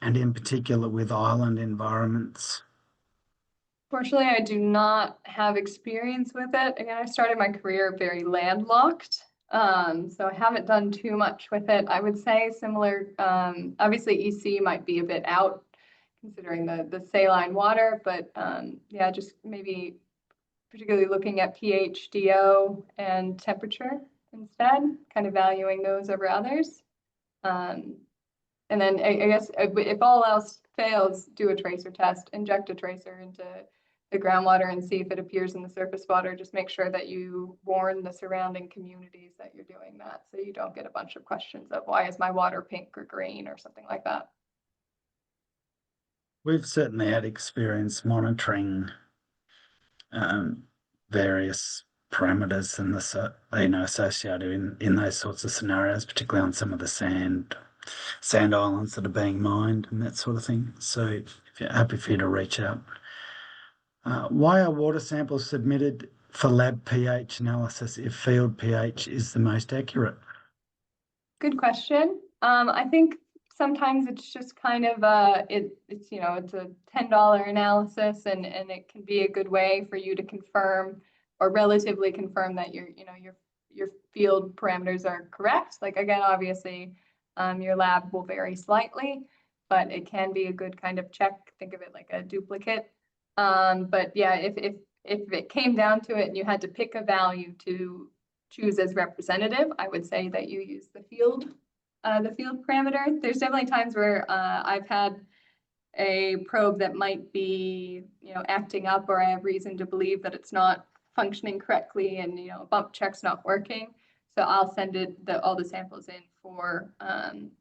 in particular with island environments? Fortunately, I do not have experience with it. Again, I started my career very landlocked, so I haven't done too much with it. I would say similar, obviously EC might be a bit out considering the saline water, but yeah, just maybe particularly looking at pH, DO, and temperature instead, kind of valuing those over others. And then I guess if all else fails, do a tracer test, inject a tracer into the groundwater and see if it appears in the surface water. Just make sure that you warn the surrounding communities that you're doing that, so you don't get a bunch of questions of why is my water pink or green or something like that. We've certainly had experience monitoring various parameters and associated in those sorts of scenarios, particularly on some of the sand islands that are being mined and that sort of thing. So if you're happy for you to reach out. Why are water samples submitted for lab pH analysis if field pH is the most accurate? Good question. I think sometimes it's just kind of it's it's a $10 analysis, and it can be a good way for you to confirm or relatively confirm that your field parameters are correct. Like again, obviously, your lab will vary slightly, but it can be a good kind of check. Think of it like a duplicate. But yeah, if it came down to it and you had to pick a value to choose as representative, I would say that you use the field parameter. There's definitely times where I've had a probe that might be, acting up, or I have reason to believe that it's not functioning correctly, and a bump check's not working. So I'll send all the samples in for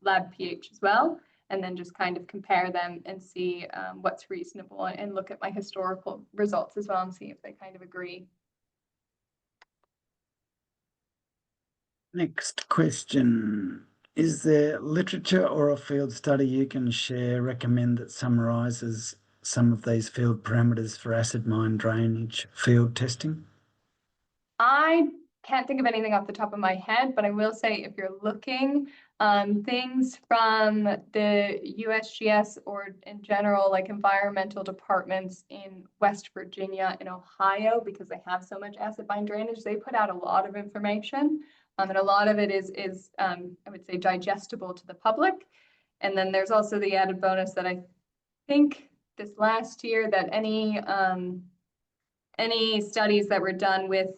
lab pH as well, and then just kind of compare them and see what's reasonable, and look at my historical results as well and see if they kind of agree. Next question. Is there literature or a field study you can recommend that summarizes some of these field parameters for acid mine drainage field testing? I can't think of anything off the top of my head, but I will say if you're looking, things from the USGS or in general, like environmental departments in West Virginia and Ohio, because they have so much acid mine drainage, they put out a lot of information. And a lot of it is I would say digestible to the public. And then there's also the added bonus that I think this last year that any studies that were done with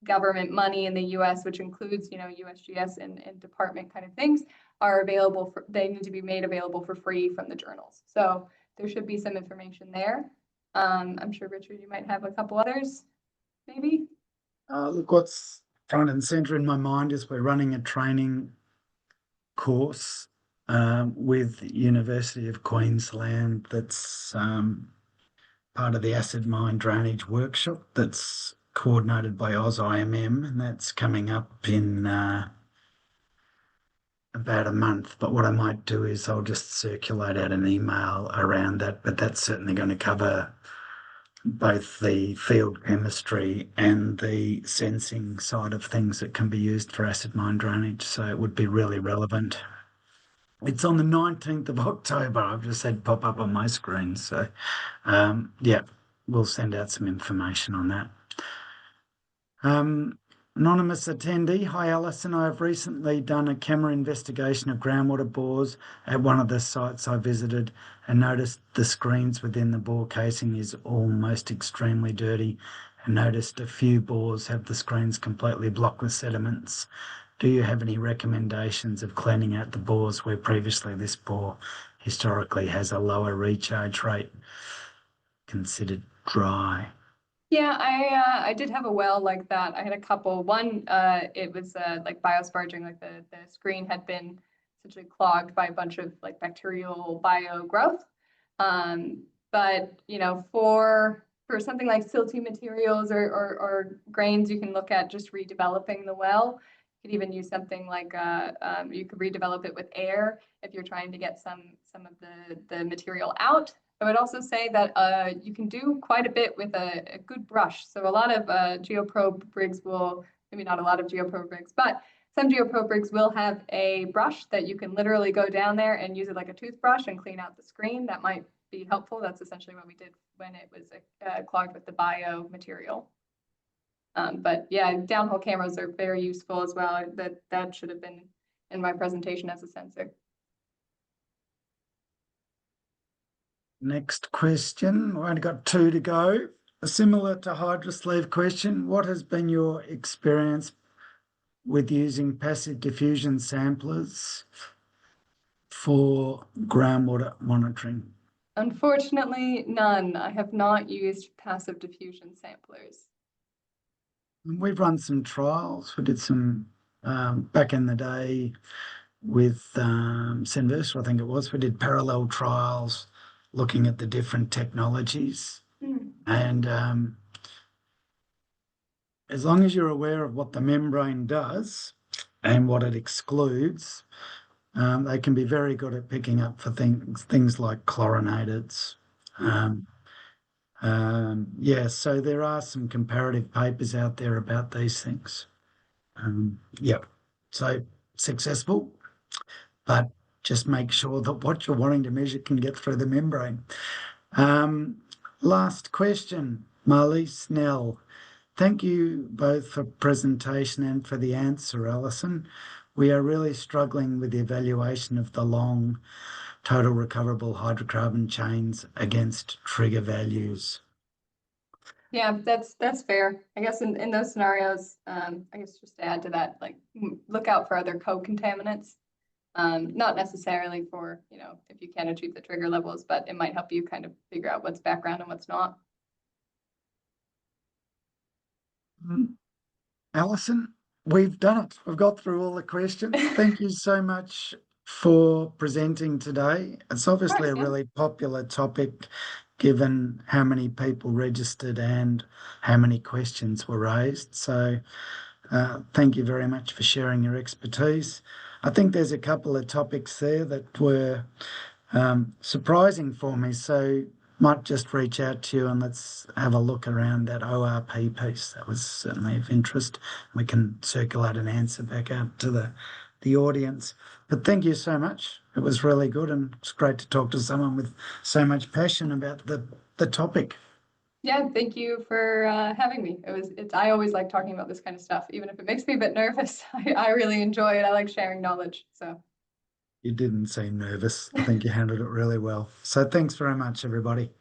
government money in the US, which includes, USGS and department kind of things, are available they need to be made available for free from the journals. So there should be some information there. I'm sure, Richard, you might have a couple others, maybe? Look, what's front and center in my mind is we're running a training course with University of Queensland that's part of the acid mine drainage workshop that's coordinated by AusIMM, and that's coming up in about a month. But what I might do is I'll just circulate out an email around that, but that's certainly going to cover both the field chemistry and the sensing side of things that can be used for acid mine drainage. So it would be really relevant. It's on the 19th of October. I've just had pop up on my screen. So, yeah, we'll send out some information on that. Anonymous attendee, hi Alison, I have recently done a camera investigation of groundwater bores at one of the sites I visited and noticed the screens within the bore casing is almost extremely dirty and noticed a few bores have the screens completely blocked with sediments. Do you have any recommendations of cleaning out the bores where previously this bore historically has a lower recharge rate considered dry? Yeah, I did have a well like that. I had a couple. One, it was like biosparging, like the screen had been essentially clogged by a bunch of like bacterial bio growth. But you know, for something like silty materials or grains, you can look at just redeveloping the well. You could even use something like you could redevelop it with air if you're trying to get some of the material out. I would also say that you can do quite a bit with a good brush. So a lot of geoprobe rigs will, maybe not a lot of geoprobe rigs, but some geoprobe rigs will have a brush that you can literally go down there and use it like a toothbrush and clean out the screen. That might be helpful. That's essentially what we did when it was clogged with the bio material. But yeah, downhole cameras are very useful as well. That should have been in my presentation as a sensor. Next question. We've only got two to go. A similar to hydrosleeve question. What has been your experience with using passive diffusion samplers for groundwater monitoring? Unfortunately, none. I have not used passive diffusion samplers. We've run some trials. We did some back in the day with Senversa, I think it was. We did parallel trials looking at the different technologies. And as long as you're aware of what the membrane does and what it excludes, they can be very good at picking up for things like chlorinateds. Yeah, so there are some comparative papers out there about these things. Yeah, so successful, but just make sure that what you're wanting to measure can get through the membrane. Last question, Marlies Snell. Thank you both for presentation and for the answer, Alison. We are really struggling with the evaluation of the long total recoverable hydrocarbon chains against trigger values. Yeah, that's fair. I guess in those scenarios, I guess just to add to that, like look out for other co-contaminants. Not necessarily for, you know, if you can achieve the trigger levels, but it might help you kind of figure out what's background and what's not. Alison, we've done it. We've got through all the questions. Thank you so much for presenting today. It's obviously a really popular topic given how many people registered and how many questions were raised. So thank you very much for sharing your expertise. I think there's a couple of topics there that were surprising for me. So might just reach out to you and let's have a look around that ORP piece. That was certainly of interest. We can circulate an answer back out to the audience. But thank you so much. It was really good and it's great to talk to someone with so much passion about the topic. Yeah, thank you for having me. I always like talking about this kind of stuff, even if it makes me a bit nervous. I really enjoy it. I like sharing knowledge. So You didn't seem nervous. I think you handled it really well. So thanks very much, everybody.